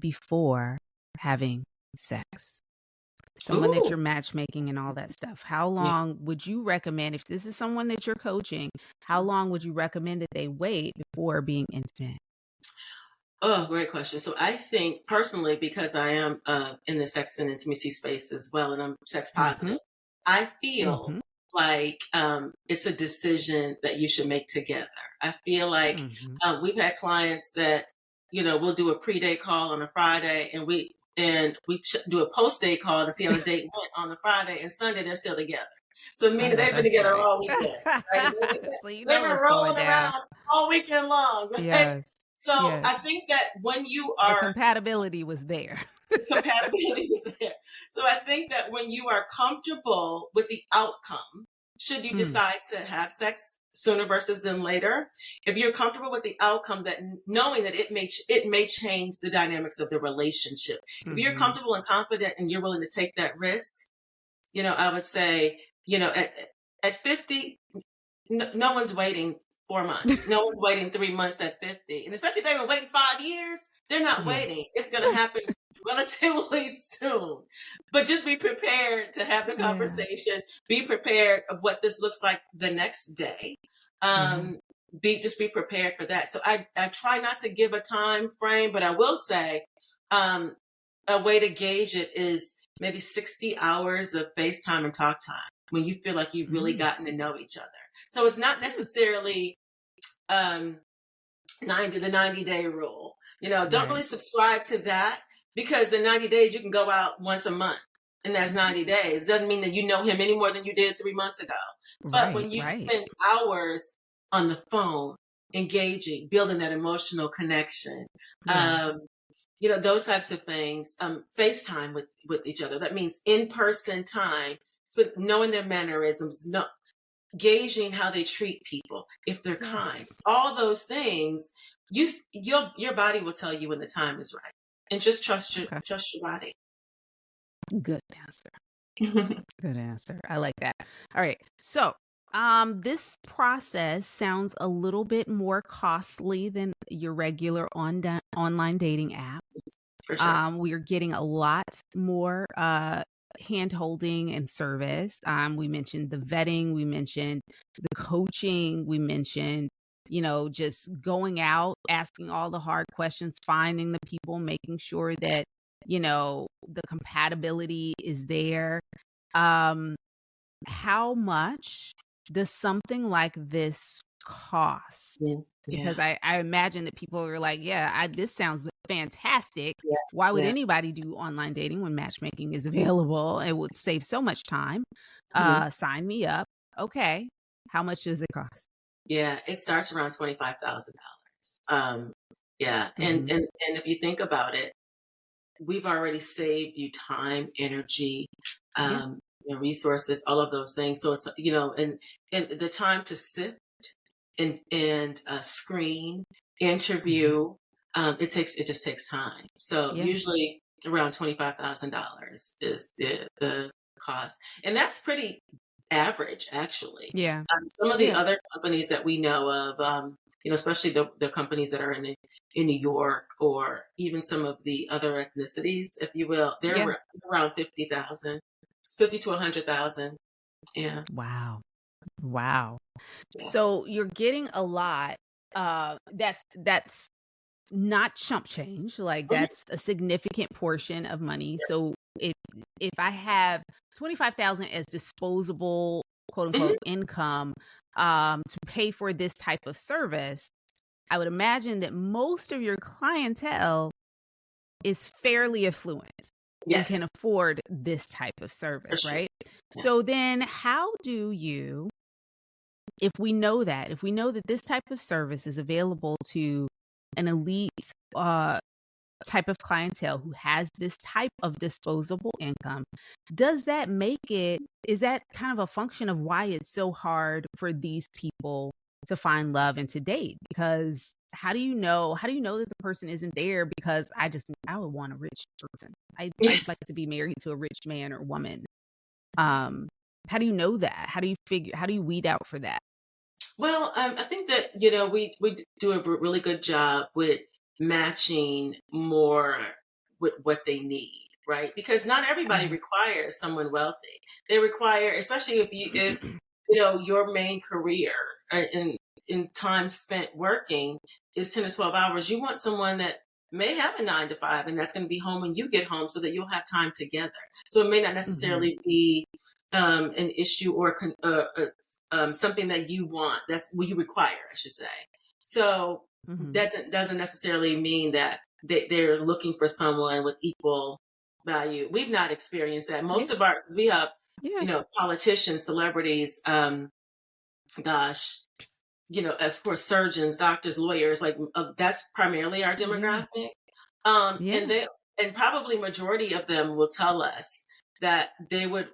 before having sex? Someone that Ooh. you're matchmaking and all that stuff. How Yeah. long would you recommend, if this is someone that you're coaching, how long would you recommend that they wait before being intimate? Oh, great question. So I think personally, because I am in the sex and intimacy space as well, and I'm sex Mhm. positive, I feel Mhm. like it's a decision that you should make together. I feel like Mhm. we've had clients that, we'll do a pre-date call on a Friday, and we do a post-date call to see how the date went on the Friday, and Sunday they're still together. So I meaning know they've been that's together right. all weekend, right? So you They've know been what's going rolling down. around all weekend long, right? Yes. So Yes. I think that when you The are compatibility was there. the compatibility is there. So I think that when you are comfortable with the outcome, should you Mm. decide to have sex sooner versus than later, if you're comfortable with the outcome, that knowing that it may change the dynamics of the relationship. If you're Mhm. comfortable and confident and you're willing to take that risk, I would say, at 50, no one's waiting 4 months. No one's waiting 3 months at 50. And especially if they've been waiting 5 years, they're not Yeah. waiting. It's going to happen relatively soon. But just be prepared to have the Yeah. conversation. Be prepared of what this looks like the next day. Yeah. Um, just be prepared for that. So I try not to give a time frame, but I will say um, a way to gauge it is maybe 60 hours of FaceTime and talk time when you feel like you've really Mm. gotten to know each other. So it's not Mm. necessarily um, 90 day rule. Don't really Right. subscribe to that, because in 90 days you can go out once a month, and that's Mhm. 90 days. Doesn't mean that you know him any more than you did 3 months ago. But Right, when you right. spend hours on the phone, engaging, building that emotional connection, Yeah. um, those types of things, FaceTime with each other. That means in-person time. So knowing their mannerisms, gauging how they treat people, if they're kind, Yes. all those things, your body will tell you when the time is right, and just Okay. trust your body. Good answer. Good answer. I like that. All right. So, this process sounds a little bit more costly than your regular online dating app. For sure. We're getting a lot more hand holding and service. We mentioned the vetting, we mentioned the coaching, we mentioned, just going out, asking all the hard questions, finding the people, making sure that, the compatibility is there. Um, how much does something like this cost? Yeah, Because yeah, I imagine that people are like, "Yeah, this sounds fantastic. yeah, Why would yeah. anybody do online dating when matchmaking is available? It would save so much time. Mhm. Sign me up." Okay. How much does it cost? Yeah, it starts around $25,000. Yeah, and Mhm. and and if you think about it, we've already saved you time, energy, Yeah. resources, all of those things. So it's, and the time to sift and screen, Mhm. interview. It just takes time. So Yeah. usually around $25,000 is the cost, and that's pretty average, actually. Yeah. Some of the Yeah. other companies that we know of, especially the companies that are in New York, or even some of the other ethnicities, if you will, they're Yeah. around 50,000, 50 to 100,000. Yeah, Wow. Wow. yeah. So you're getting a lot. That's not chump change, like, Mhm, that's a significant portion of money, so if I have 25,000 as disposable, quote, mhm. unquote, "income," to pay for this type of service, I would imagine that most of your clientele is fairly affluent and can Yes, afford this type of for service, sure. right? Yeah. So then how do you if we know that this type of service is available to an elite, uh type of clientele who has this type of disposable income, does that make it is that kind of a function of why it's so hard for these people to find love and to date? Because how do you know that the person isn't there because I would want a rich person. I'd like to be married to a rich man or woman. Um, how do you know that? How do you weed out for that? Well, I think that we do a really good job with matching more with what they need, right? Because not everybody Yeah. requires someone wealthy. They require, especially if your main career in time spent working is 10 to 12 hours. You want someone that may have a 9 to 5, and that's going to be home when you get home so that you'll have time together. So it may not Mhm. necessarily be an issue or something that you want. That's what you require, I should say. So Mhm. that doesn't necessarily mean that they're looking for someone with equal value. We've not experienced that. Yeah. Most of our, 'cause we have, Yeah. politicians, celebrities, gosh, of course, surgeons, doctors, lawyers, like that's primarily our Yeah. demographic. And Yeah. probably majority of them will tell us that they would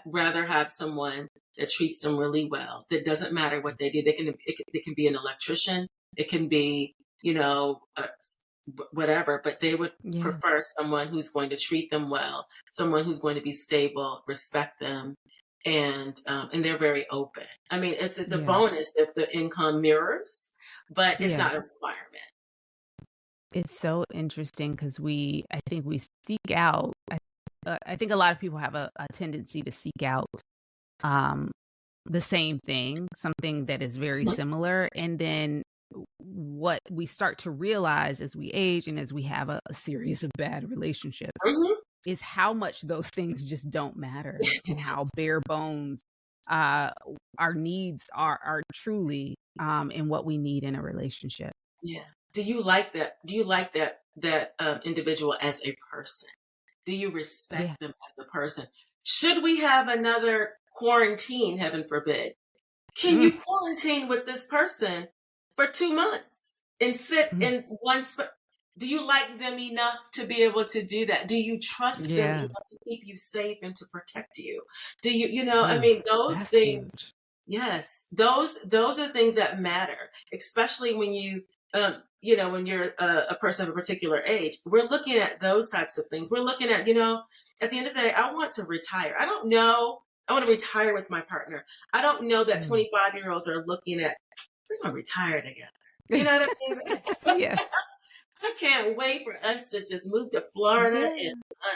rather have someone that treats them really well. That doesn't matter what they do. They can be an electrician. It can be, whatever, but they would Yeah. prefer someone who's going to treat them well, someone who's going to be stable, respect them, and they're very open. I mean, it's a Yeah. bonus if the income mirrors, but it's Yeah. not a requirement. It's so interesting because I think we seek out, I think a lot of people have a tendency to seek out um, the same thing, something that is very Mhm. similar. And then what we start to realize as we age and as we have a series of bad relationships Mhm. is how much those things just don't matter and how bare bones uh, our needs are truly in what we need in a relationship. Yeah. Do you like that? Do you like that individual as a person? Do you Yeah. respect them as a person? Should we have another quarantine, heaven forbid? Can Mm, you quarantine with this person for 2 months and sit mm, in one spot? Do you like them enough to be able to do that? Do you trust them yeah. enough to keep you safe and to protect you? I Ooh, mean, those that's things. huge. Yes, those are things that matter, especially when when you're a person of a particular age. We're looking at those types of things. We're looking at, at the end of the day, I want to retire. I don't know. I want to retire with my partner. I don't know that Mm. 25-year-olds are looking at, we're going to retire together. You know what I mean? Yes. I can't wait for us to just move to Florida Yeah.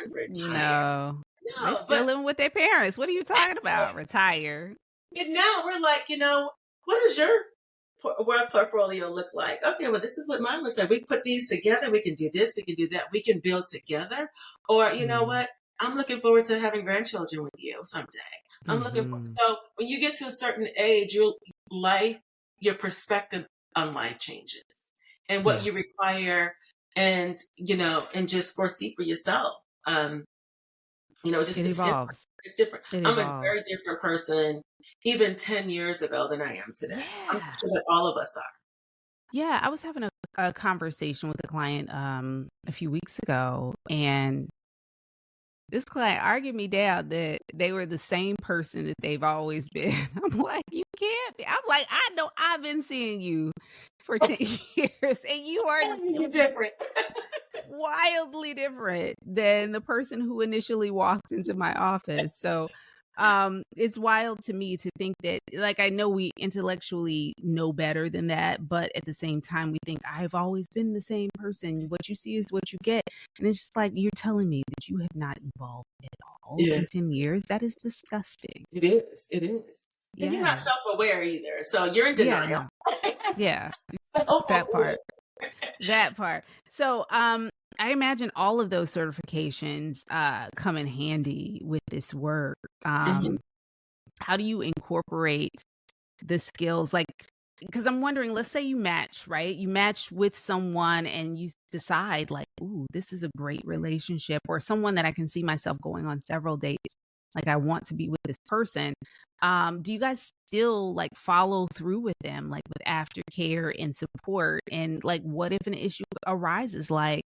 and retire. No. They No, still but living with their parents. What are you talking about? Retire. and now we're like, what does your work portfolio look like? Okay, well, this is what mine looks like. We put these together. We can do this. We can do that. We can build together. Or you know Mm. what? I'm looking forward to having grandchildren with you someday. I'm looking for. Mhm. So when you get to a certain age, life, your perspective on life changes, and what Yeah. you require, and just foresee for yourself. Just It it's different. evolves. It's different. It I'm a evolves. very different person even 10 years ago than I am today. I'm Yeah. sure that all of us are. Yeah, I was having a conversation with a client a few weeks ago, and this client argued me down that they were the same person that they've always been. I'm like, "You can't be." I'm like, "I know I've been seeing you for 10 years, and you are You're different. wildly different than the person who initially walked into my office." So, it's wild to me to think that, like, I know we intellectually know better than that, but at the same time, we think I've always been the same person. What you see is what you get. And it's just like, you're telling me that you have not evolved at all Yeah, in 10 years? That is disgusting. it is. It is. And you're not Yeah. self-aware either. So you're in Yeah, denial. no. Yeah, that Self-aware. part. That part. So, I imagine all of those certifications, come in handy with this work. Mhm. How do you incorporate the skills? Like, because I'm wondering, let's say you match, right? You match with someone and you decide, like, "Ooh, this is a great relationship," or someone that I can see myself going on several dates. Like, I want to be with this person. Do you guys still, like, follow through with them, like, with aftercare and support? And, like, what if an issue arises? Like,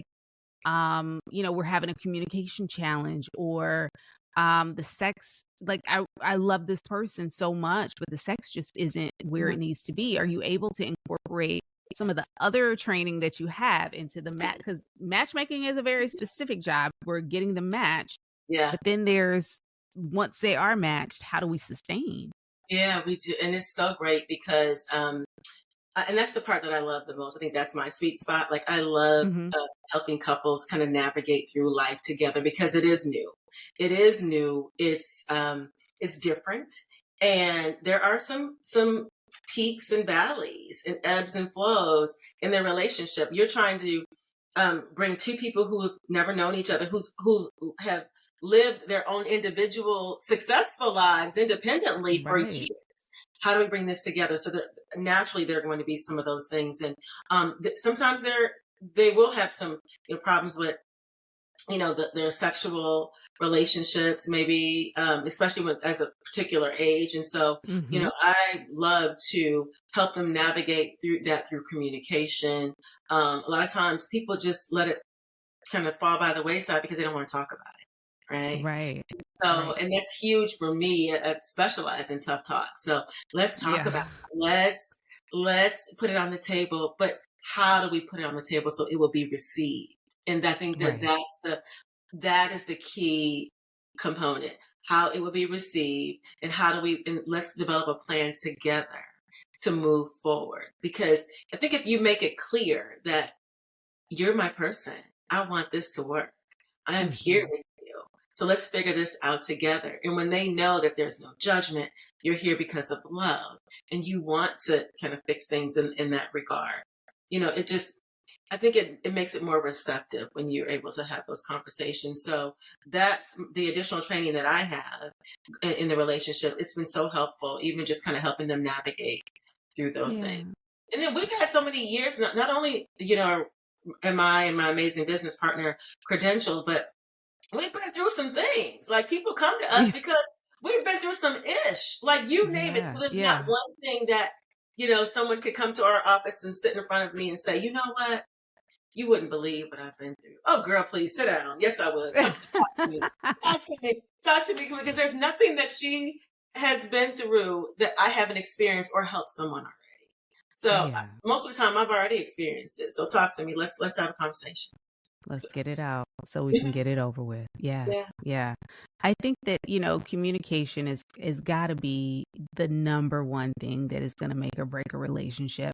we're having a communication challenge, or the sex, like, I love this person so much, but the sex just isn't where Mhm. it needs to be. Are you able to incorporate some of the other training that you have into the match? Because matchmaking is a very specific job. We're getting the match, Yeah. but then there's, once they are matched, how do we sustain? Yeah, we do. And it's so great because and that's the part that I love the most. I think that's my sweet spot. Like I love Mhm. helping couples kind of navigate through life together because it is new. It is new. It's different, and there are some peaks and valleys and ebbs and flows in their relationship. You're trying to bring two people who have never known each other, who have lived their own individual successful lives independently for Right. years. How do we bring this together? So that naturally there are going to be some of those things, and sometimes they will have some, problems with, their sexual relationships, maybe, especially as a particular age. And so, Mhm. I love to help them navigate through that through communication. A lot of times people just let it kind of fall by the wayside because they don't want to talk about it. Right. Right. So, Right. and that's huge for me. I specialize in tough talk. So let's talk about Yeah. it. Let's put it on the table. But how do we put it on the table so it will be received? And I think that Right. that is the key component. How it will be received, and how do we, and let's develop a plan together to move forward. Because I think if you make it clear that you're my person, I want this to work. I am here Mhm. with you. So let's figure this out together. And when they know that there's no judgment, you're here because of love, and you want to kind of fix things in that regard. It just, I think it makes it more receptive when you're able to have those conversations. So that's the additional training that I have in the relationship. It's been so helpful, even just kind of helping them navigate through those things. Yeah. And then we've had so many years, not only, am I and my amazing business partner credentialed, but we've been through some things. Like, people come to us Yeah. because we've been through some ish, like, you name it. Yeah. So there's not Yeah. one thing that, someone could come to our office and sit in front of me and say, you know what? You wouldn't believe what I've been through. Oh, girl, please sit down. Yes, I would. Come talk to me. Talk to me. Talk to me. Because there's nothing that she has been through that I haven't experienced or helped someone already. So Yeah. most of the time I've already experienced it. So talk to me. Let's have a conversation. Let's get it out so we can get it over with. Yeah. Yeah. Yeah. I think that, communication is got to be the number one thing that is going to make or break a relationship.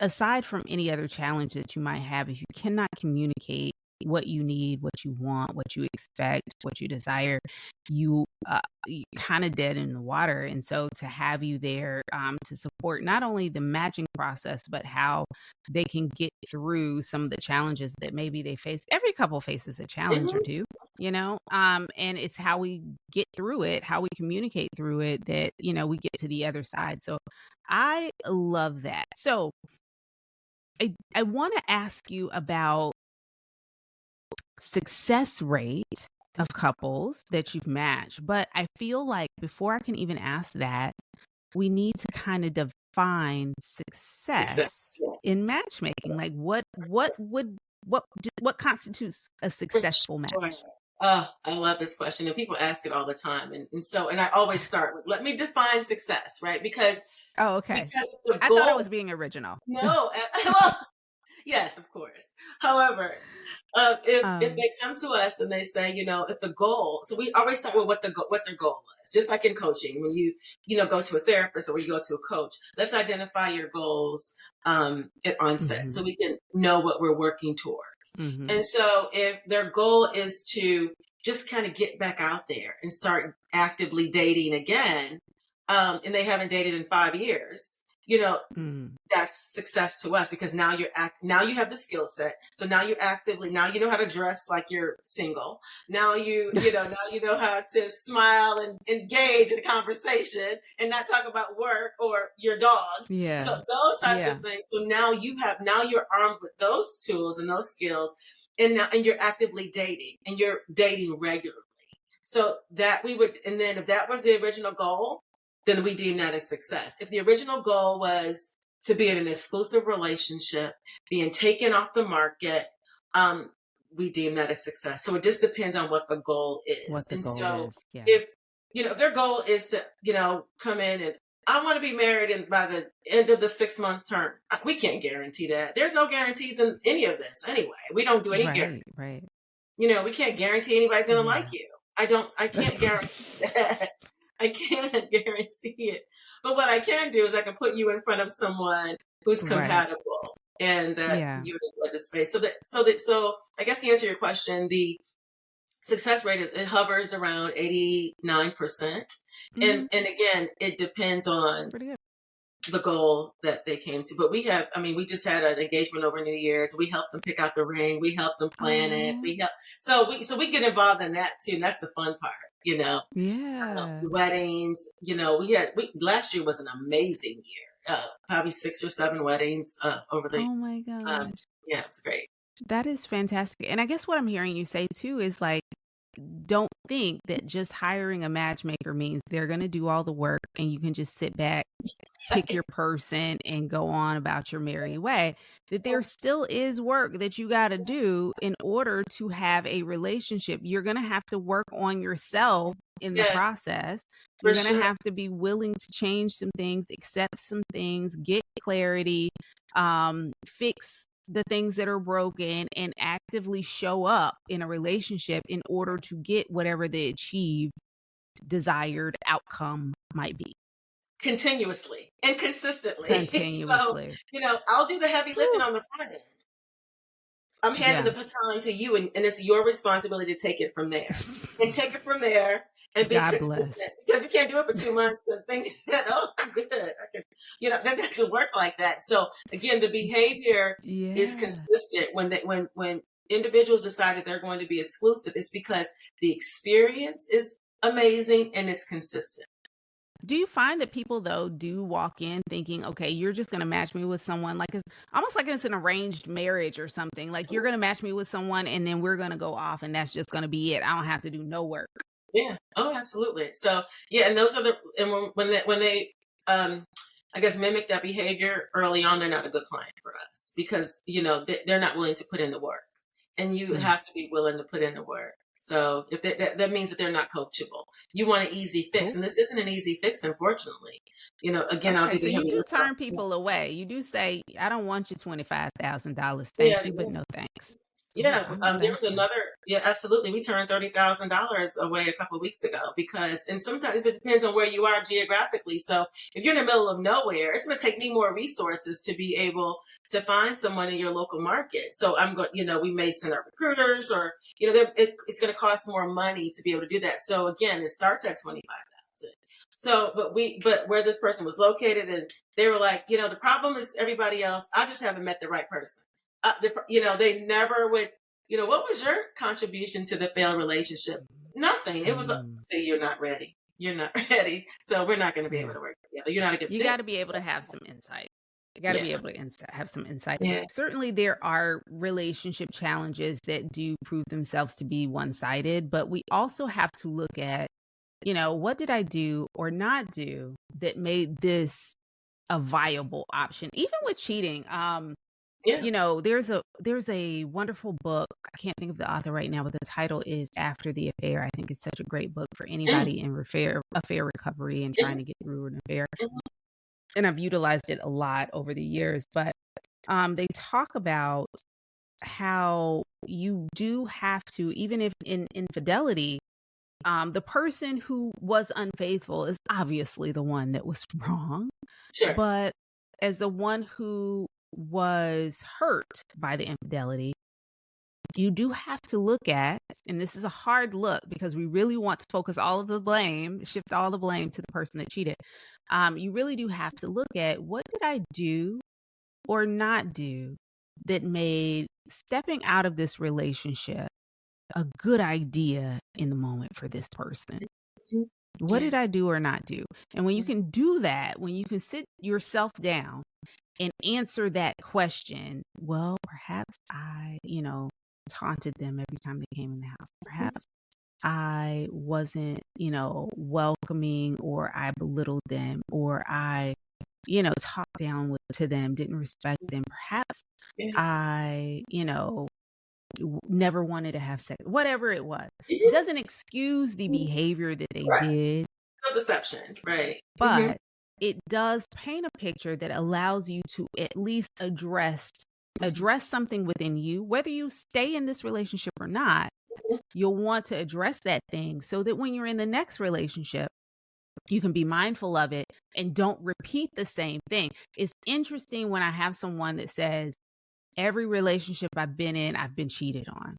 Aside from any other challenge that you might have, if you cannot communicate what you need, what you want, what you expect, what you desire, you kind of dead in the water. And so to have you there, to support not only the matching process, but how they can get through some of the challenges that maybe they face. Every couple faces a challenge or Mhm. two, and it's how we get through it, how we communicate through it, that, we get to the other side. So I love that. So I want to ask you about success rate of couples that you've matched, but I feel like before I can even ask that, we need to kind of define Exactly. success Yes. in matchmaking. Like what constitutes a For successful sure. match? I love this question, and people ask it all the time. And I always start with, let me define success, right? Because Oh, okay. the I thought I was goal, being original. no, well, yes, of course. However, if Um, they come to us and they say, if the goal, so we always start with what their goal was. Just like in coaching, when you go to a therapist or you go to a coach, let's identify your goals at onset so mhm, we can know what we're working towards. mhm, And so, if their goal is to just kind of get back out there and start actively dating again, and they haven't dated in 5 years, mm. that's success to us, because now you have the skill set. So now you know how to dress like you're single. Now you know how to smile and engage in a conversation and not talk about work or your dog. So Yeah. those types of Yeah. things. So now you're armed with those tools and those skills, and you're actively dating, and you're dating regularly. So that we would, and then if that was the original goal, then we deem that as success. If the original goal was to be in an exclusive relationship, being taken off the market, um, we deem that as success. So it just depends on what the goal is. What the And goal so is. Yeah. if, if their goal is to, come in and I want to be married and by the end of the 6 month term, we can't guarantee that. There's no guarantees in any of this anyway. We don't do any guarantees. Right, right. We can't guarantee anybody's going to like Yeah. you. I can't guarantee that. I can't guarantee it. But what I can do is I can put you in front of someone who's Right. compatible and that Yeah. you enjoy the space. So I guess to answer your question, the success rate it hovers around 89%. And Mhm. again, it depends on Pretty good. the goal that they came to. But we just had an engagement over New Year's. We helped them pick out the ring. We helped them plan it. Oh, So we get involved in that too. And that's the fun part, you know. yeah. Weddings, last year was an amazing year. Probably 6 or 7 weddings over the, Oh my um, gosh. yeah, it's great. That is fantastic. And I guess what I'm hearing you say too is like, don't think that just hiring a matchmaker means they're going to do all the work and you can just sit back, pick your person, and go on about your merry way. That there still is work that you got to do in order to have a relationship. You're going to have to work on yourself in the Yes, process. for You're going to sure. have to be willing to change some things, accept some things, get clarity, fix the things that are broken, and actively show up in a relationship in order to get whatever the achieved desired outcome might be Continuously and consistently. So, continuously. I'll do the heavy lifting Whew. on the front end. I'm handing Yeah. the baton to you, and it's your responsibility to take it from there. And take it from there and be God consistent bless. because you can't do it for 2 months and think that, oh, I'm good. That doesn't work like that. So again, the behavior is Yeah. consistent when individuals decide that they're going to be exclusive. It's because the experience is amazing and it's consistent. Do you find that people though do walk in thinking, okay, you're just gonna match me with someone like it's almost like it's an arranged marriage or something. Like you're gonna match me with someone and then we're gonna go off and that's just gonna be it. I don't have to do no work. Yeah. Oh, absolutely. So yeah, and those are when they I guess mimic that behavior early on, they're not a good client for us because they're not willing to put in the work, and you Mm. have to be willing to put in the work. So if that means that they're not coachable. You want an easy fix, Cool. and this isn't an easy fix, unfortunately. Again, I'll Okay, do so the you heavy do lift. turn people away. You do say, "I don't want your $25,000. Yeah, Thank you, but no thanks." yeah, there was Fascinating. another. Yeah, absolutely. We turned $30,000 away a couple of weeks ago because, and sometimes it depends on where you are geographically. So if you're in the middle of nowhere, it's going to take me more resources to be able to find someone in your local market. So I'm going. We may send our recruiters, or it's going to cost more money to be able to do that. So again, it starts at 25,000. So, but where this person was located, and they were like, the problem is everybody else. I just haven't met the right person. They never would. What was your contribution to the failed relationship? Nothing. It was Mm. say you're not ready. You're not ready. So we're not going to be able Yeah. to work together. You're not a good You fit. gotta be able to have some insight. You gotta Yeah. be able to have some insight. Yeah. Certainly, there are relationship challenges that do prove themselves to be one-sided, but we also have to look at, what did I do or not do that made this a viable option? Even with cheating, Yeah. there's a wonderful book. I can't think of the author right now, but the title is After the Affair. I think it's such a great book for Mm, anybody in affair recovery and trying mhm, to get through an affair. mhm. And I've utilized it a lot over the years, but they talk about how you do have to, even if in infidelity, the person who was unfaithful is obviously the one that was wrong, Sure. but as the one who was hurt by the infidelity, you do have to look at, and this is a hard look because we really want to focus all of the blame, shift all the blame to the person that cheated. You really do have to look at what did I do or not do that made stepping out of this relationship a good idea in the moment for this person. Mhm. What Yeah. did I do or not do? And when you Yeah. can do that, when you can sit yourself down and answer that question, well, perhaps I, taunted them every time they came in the house. Mhm. Perhaps I wasn't, welcoming, or I belittled them, or I, talked down to them, didn't respect them. Perhaps Yeah. I, never wanted to have sex, whatever it was. It Mhm. doesn't excuse the Mhm. behavior that they Right. did, No deception. Right. but it does paint a picture that allows you to at least address something within you, whether you stay in this relationship or not. You'll want to address that thing so that when you're in the next relationship, you can be mindful of it and don't repeat the same thing. It's interesting when I have someone that says, every relationship I've been in, I've been cheated on,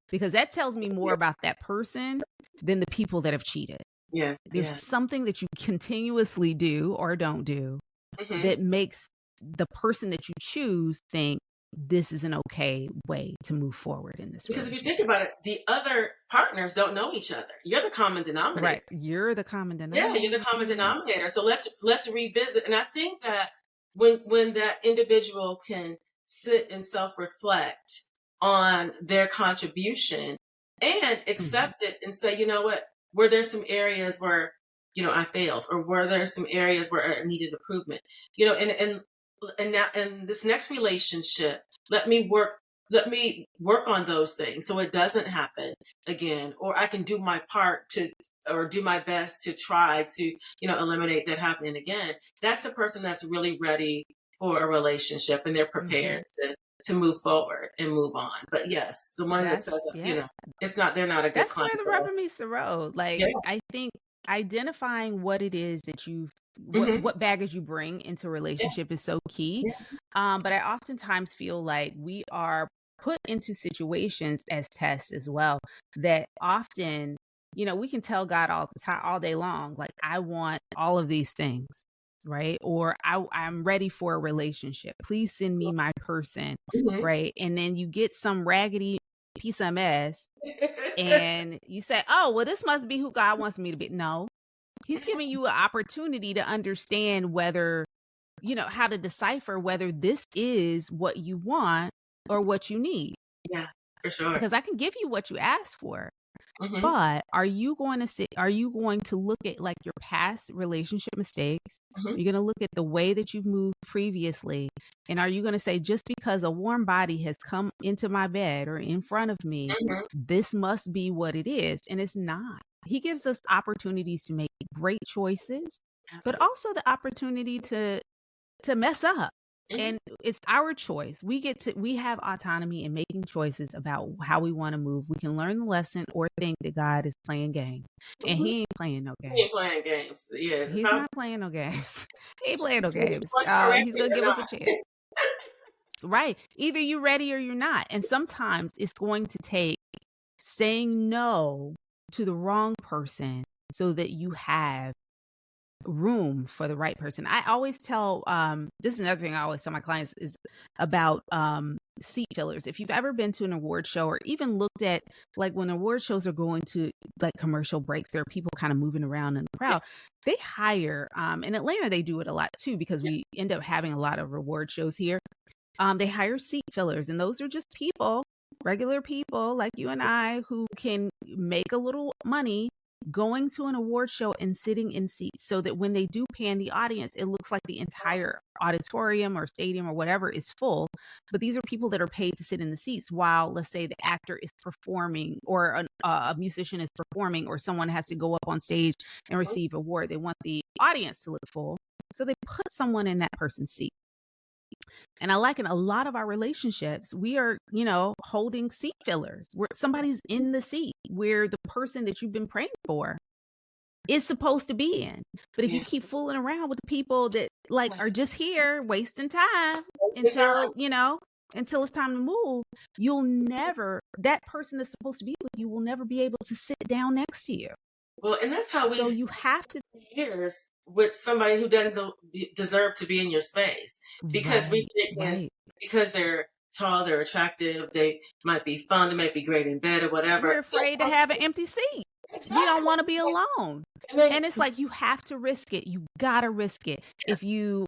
because that tells me more about that person than the people that have cheated. Yeah, There's yeah. something that you continuously do or don't do Mhm. that makes the person that you choose think this is an okay way to move forward in this Because if you think relationship. about it, the other partners don't know each other. You're the common denominator. Right. You're the common Yeah, you're the denominator. common denominator. So let's revisit. And I think that when that individual can sit and self-reflect on their contribution and Mhm. accept it and say, you know what, were there some areas where, I failed, or were there some areas where I needed improvement? And now in this next relationship, let me work let me work on those things so it doesn't happen again, or I can do my part to or do my best to try to, eliminate that happening again. That's a person that's really ready for a relationship and they're prepared Mhm. to move forward and move on. But yes, the one that says, Yeah. they're not a good That's client where the for rubber us. meets the road. Like, Yeah. I think identifying what it is that Hmm. what baggage you bring into a Yeah. relationship is so key. Yeah. But I oftentimes feel like we are put into situations as tests as well that often, we can tell God all the time, all day long, like, I want all of these things, right? Or I'm ready for a relationship. Please send me my person, Hmm. right? And then you get some raggedy piece of mess and you say, "Oh, well, this must be who God wants me to be." No, He's giving you an opportunity to understand whether, how to decipher whether this is what you want or what you need. Yeah, for sure. Because I can give you what you asked for, Hmm. but are you going to look at like your past relationship mistakes? Hmm. You're going to look at the way that you've moved previously. And are you going to say, just because a warm body has come into my bed or in front of me, Hmm. this must be what it is? And it's not. He gives us opportunities to make great choices, but Absolutely. also the opportunity to mess up. Hmm. And it's our choice. We have autonomy in making choices about how we want to move. We can learn the lesson or think that God is playing games. And Hmm. he ain't playing no He games. ain't playing games. Yeah. He's not playing no games. He ain't playing no games. Course He's corrected gonna or give us not. a chance. Right. Either you're ready or you're not. And sometimes it's going to take saying no to the wrong person so that you have room for the right person. I always tell this is another thing I always tell my clients is about seat fillers. If you've ever been to an award show or even looked at, like, when award shows are going to like commercial breaks, there are people kind of moving around in the Yeah. crowd. They hire in Atlanta, they do it a lot too because Yeah. we end up having a lot of award shows here. They hire seat fillers, and those are just people, regular people like you and I, who can make a little money going to an award show and sitting in seats so that when they do pan the audience, it looks like the entire auditorium or stadium or whatever is full. But these are people that are paid to sit in the seats while, let's say, the actor is performing or a musician is performing or someone has to go up on stage and Mhm. receive an award. They want the audience to look full. So they put someone in that person's seat. And I like in a lot of our relationships, we are, holding seat fillers where somebody's in the seat where the person that you've been praying for is supposed to be in. But if you Yeah. keep fooling around with the people that like Like, are just here wasting time every time. until it's time to move, you'll never, that person that's supposed to be with you will never be able to sit down next to you. Well, and that's how we So spend you have to. years with somebody who doesn't deserve to be in your space because we Right, thinking right. because they're tall, they're attractive, they might be fun, they might be great in bed or whatever. We're afraid to have an empty seat. We don't Exactly. want to be alone. And then And it's like you have to risk it. You gotta risk it. If you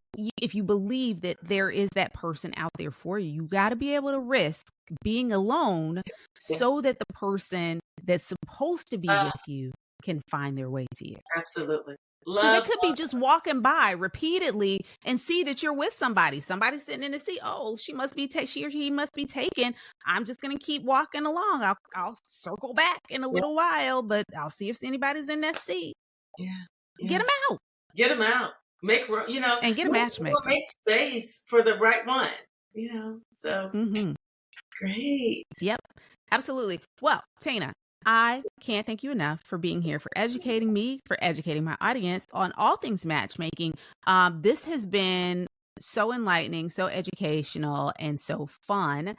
believe that there is that person out there for you, you gotta be able to risk being alone so yes, that the person that's supposed to be uh, with you can find their way to you. absolutely. Because they Love, could be love. just walking by repeatedly and see that you're with somebody. Somebody's sitting in the seat. Oh, she must be she or he must be taken. I'm just gonna keep walking along. I'll circle back in a Yeah, little while, but I'll see if anybody's in that seat. yeah, Get yeah. them out Get them out. Make room. and get a matchmaker. Make space for the right one. So Hmm. great. Yep, absolutely. Well, Tana, I can't thank you enough for being here, for educating me, for educating my audience on all things matchmaking. This has been so enlightening, so educational, and so fun.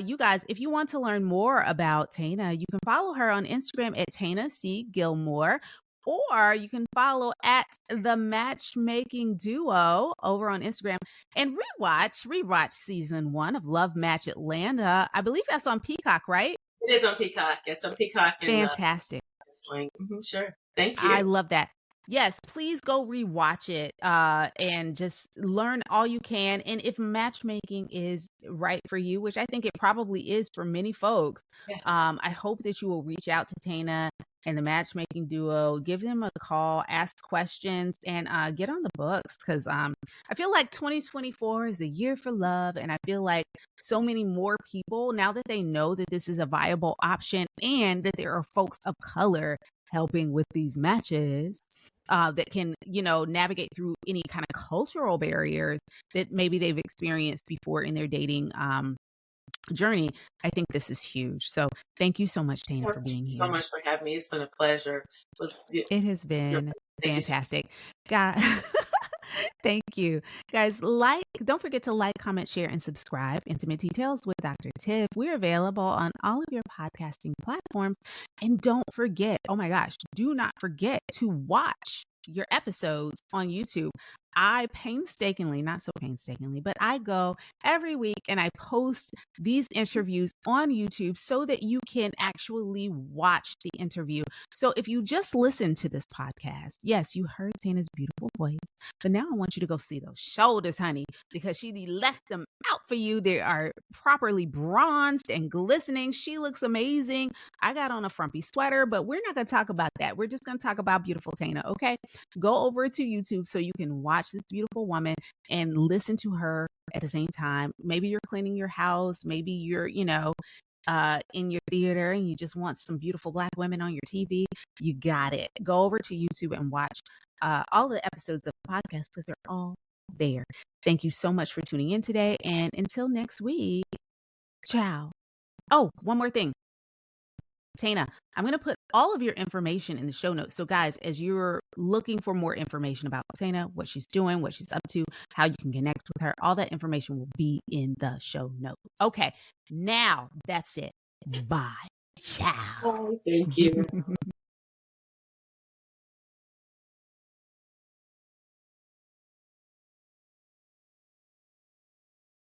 You guys, if you want to learn more about Tana, you can follow her on Instagram at Tana C. Gilmore. or you can follow at the Matchmaking Duo over on Instagram and rewatch season 1 of Love Match Atlanta. I believe that's on Peacock, right? It is on Peacock. It's on Peacock and Fantastic. Sling. Sure. Thank you. I love that. Yes, please go rewatch it, and just learn all you can. And if matchmaking is right for you, which I think it probably is for many folks, Yes. I hope that you will reach out to Tana and the Matchmaking Duo, give them a call, ask questions, and get on the books because I feel like 2024 is a year for love, and I feel like so many more people now that they know that this is a viable option and that there are folks of color helping with these matches that can, navigate through any kind of cultural barriers that maybe they've experienced before in their dating journey. I think this is huge. So thank you so much, Tana, Thank for you being so here. much for having me. It's been a pleasure. It has been Thank you so fantastic. God, thank you. Guys, don't forget to like, comment, share, and subscribe. Intimate Details with Dr. Tiff. We're available on all of your podcasting platforms. And don't forget, oh my gosh, do not forget to watch your episodes on YouTube. I painstakingly, not so painstakingly, but I go every week and I post these interviews on YouTube so that you can actually watch the interview. So if you just listen to this podcast, yes, you heard Tana's beautiful voice, but now I want you to go see those shoulders, honey, because she left them out for you. They are properly bronzed and glistening. She looks amazing. I got on a frumpy sweater, but we're not going to talk about that. We're just going to talk about beautiful Tana, okay? Go over to YouTube so you can watch this beautiful woman and listen to her at the same time. Maybe you're cleaning your house. Maybe you're, in your theater and you just want some beautiful Black women on your TV. You got it. Go over to YouTube and watch all the episodes of the podcast because they're all there. Thank you so much for tuning in today. And until next week, ciao. Oh, one more thing. Tana, I'm going to put all of your information in the show notes. So, guys, as you're looking for more information about Tana, what she's doing, what she's up to, how you can connect with her, all that information will be in the show notes. Okay, now that's it. Bye. Ciao. much. Thank you.